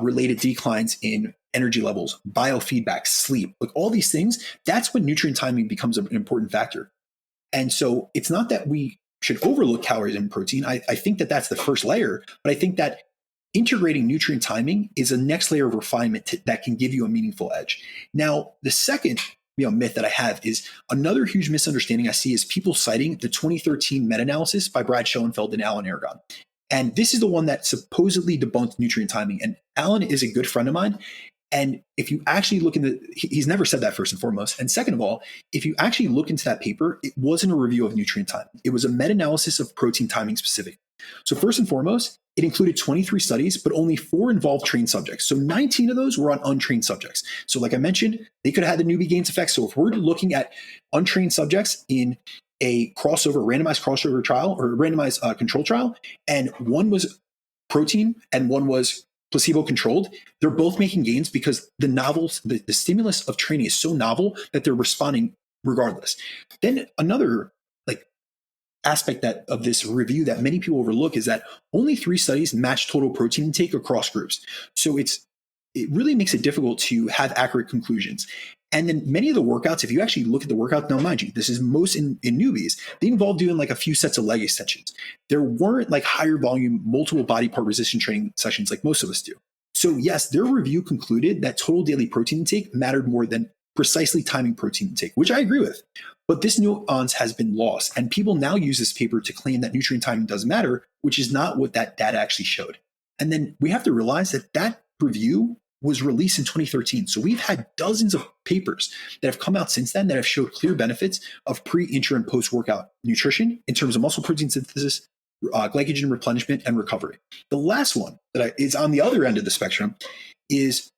related declines in energy levels, biofeedback, sleep, like all these things. That's when nutrient timing becomes an important factor. And so it's not that we should overlook calories and protein. I think that that's the first layer, but I think that integrating nutrient timing is a next layer of refinement that can give you a meaningful edge. Now, the second myth that I have is another huge misunderstanding I see is people citing the 2013 meta-analysis by Brad Schoenfeld and Alan Aragon. And this is the one that supposedly debunked nutrient timing. And Alan is a good friend of mine. And if you actually look into, he's never said that, first and foremost. And second of all, if you actually look into that paper, it wasn't a review of nutrient timing. It was a meta-analysis of protein timing specific. So first and foremost, it included 23 studies, but only 4 involved trained subjects. So 19 of those were on untrained subjects. So like I mentioned, they could have had the newbie gains effect. So if we're looking at untrained subjects in a randomized crossover trial or randomized control trial, and one was protein and one was placebo controlled, they're both making gains because the stimulus of training is so novel that they're responding regardless. Then another aspect of this review that many people overlook is that only 3 studies match total protein intake across groups. So it really makes it difficult to have accurate conclusions. And then many of the workouts, if you actually look at the workout, now mind you, this is most in newbies, they involve doing like a few sets of leg extensions. There weren't like higher volume, multiple body part resistance training sessions like most of us do. So yes, their review concluded that total daily protein intake mattered more than precisely timing protein intake, which I agree with. But this nuance has been lost, and people now use this paper to claim that nutrient timing doesn't matter, which is not what that data actually showed. And then we have to realize that review was released in 2013. So we've had dozens of papers that have come out since then that have showed clear benefits of pre, intra, and post-workout nutrition in terms of muscle protein synthesis, glycogen replenishment, and recovery. The last one that is on the other end of the spectrum is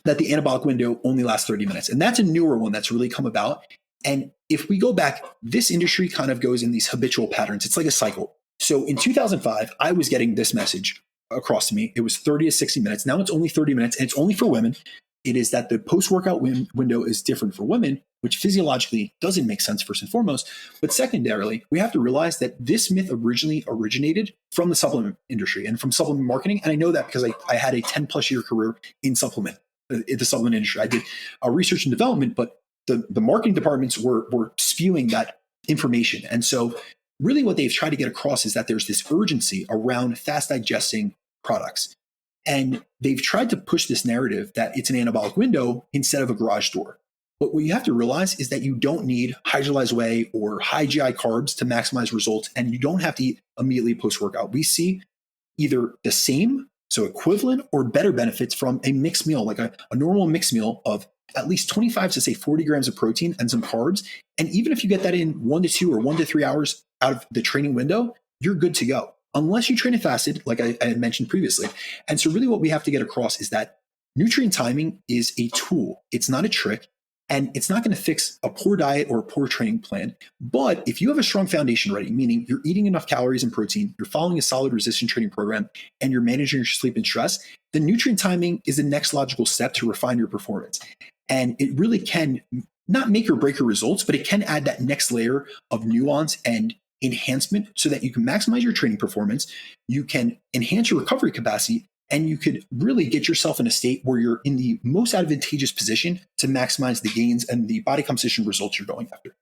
that the anabolic window only lasts 30 minutes. And that's a newer one that's really come about. And if we go back, this industry kind of goes in these habitual patterns. It's like a cycle. So in 2005, I was getting this message across to me. It was 30 to 60 minutes. Now it's only 30 minutes, and it's only for women. It is that the post-workout window is different for women which physiologically doesn't make sense first and foremost. But secondarily, we have to realize that this myth originally originated from the supplement industry and from supplement marketing. And I know that because I had a 10 plus year career in the supplement industry. I did research and development, but the marketing departments were spewing that information. And so really what they've tried to get across is that there's this urgency around fast digesting products. And they've tried to push this narrative that it's an anabolic window instead of a garage door. But what you have to realize is that you don't need hydrolyzed whey or high GI carbs to maximize results, and you don't have to eat immediately post-workout. We see either the same, so equivalent, or better benefits from a mixed meal, like a normal mixed meal of at least 25 to say 40 grams of protein and some carbs. And even if you get that in 1 to 2 or 1 to 3 hours out of the training window, you're good to go, unless you train and fasted, like I had mentioned previously. And so really what we have to get across is that nutrient timing is a tool. It's not a trick. And it's not going to fix a poor diet or a poor training plan. But if you have a strong foundation ready, meaning you're eating enough calories and protein, you're following a solid resistance training program, and you're managing your sleep and stress, then nutrient timing is the next logical step to refine your performance. And it really can not make or break your results, but it can add that next layer of nuance and enhancement so that you can maximize your training performance, you can enhance your recovery capacity, and you could really get yourself in a state where you're in the most advantageous position to maximize the gains and the body composition results you're going after.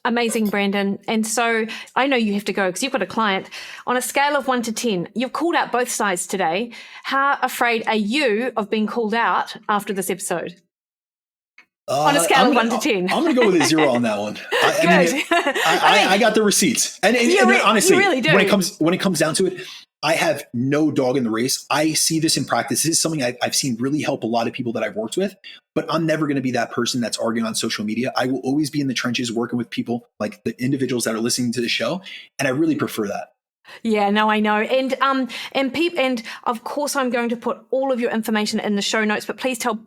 Amazing, Brandon. And so I know you have to go because you've got a client. On a scale of 1 to 10, you've called out both sides today. How afraid are you of being called out after this episode? On a scale of 1 to 10. I'm going to go with a 0 on that one. I got the receipts. And honestly, you really do. when it comes down to it, I have no dog in the race. I see this in practice. This is something I've seen really help a lot of people that I've worked with, but I'm never going to be that person that's arguing on social media. I will always be in the trenches working with people like the individuals that are listening to the show. And I really prefer that. Yeah, no, I know. And of course I'm going to put all of your information in the show notes, but please tell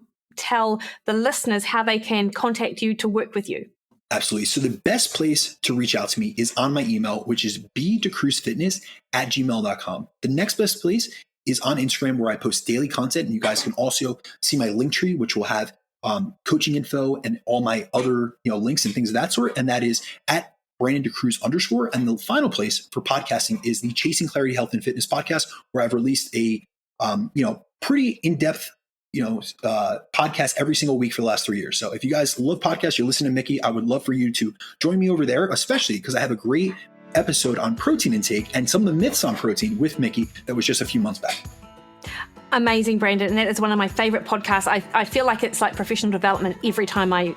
the listeners how they can contact you to work with you. Absolutely. So the best place to reach out to me is on my email, which is bdecruzfitness@gmail.com. The next best place is on Instagram, where I post daily content. And you guys can also see my link tree, which will have coaching info and all my other links and things of that sort. And that is at Brandon DeCruz _. And the final place for podcasting is the Chasing Clarity Health and Fitness podcast, where I've released a pretty in-depth podcast every single week for the last 3 years. So if you guys love podcasts, you're listening to Mikki, I would love for you to join me over there, especially because I have a great episode on protein intake and some of the myths on protein with Mikki that was just a few months back. Amazing, Brandon. And that is one of my favorite podcasts. I feel like it's like professional development every time I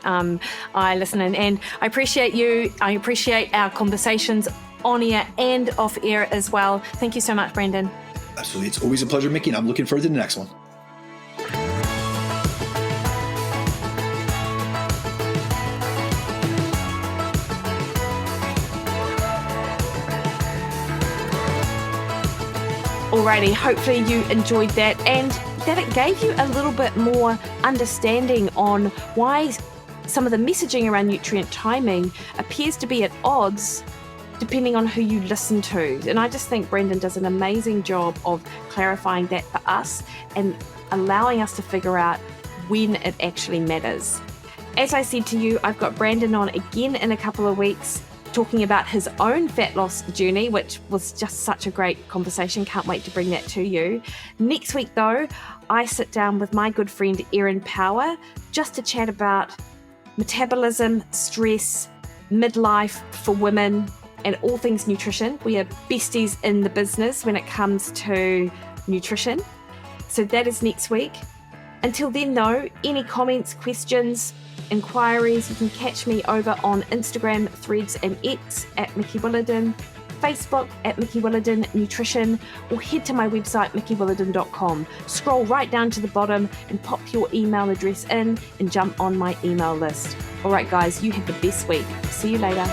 listen in. And I appreciate you. I appreciate our conversations on air and off air as well. Thank you so much, Brandon. Absolutely. It's always a pleasure, Mikki, and I'm looking forward to the next one. Alrighty, hopefully you enjoyed that and that it gave you a little bit more understanding on why some of the messaging around nutrient timing appears to be at odds depending on who you listen to. And I just think Brandon does an amazing job of clarifying that for us and allowing us to figure out when it actually matters. As I said to you, I've got Brandon on again in a couple of weeks, talking about his own fat loss journey, which was just such a great conversation. Can't wait to bring that to you. Next week, though, I sit down with my good friend Erin Power just to chat about metabolism, stress, midlife for women, and all things nutrition. We are besties in the business when it comes to nutrition. So that is next week. Until then, though, any comments, questions, inquiries, you can catch me over on Instagram, Threads and X at Mikki Williden, Facebook at Mikki Williden Nutrition, or head to my website mikkiwilliden.com. Scroll right down to the bottom and pop your email address in and jump on my email list. All right, guys, you have the best week. See you later.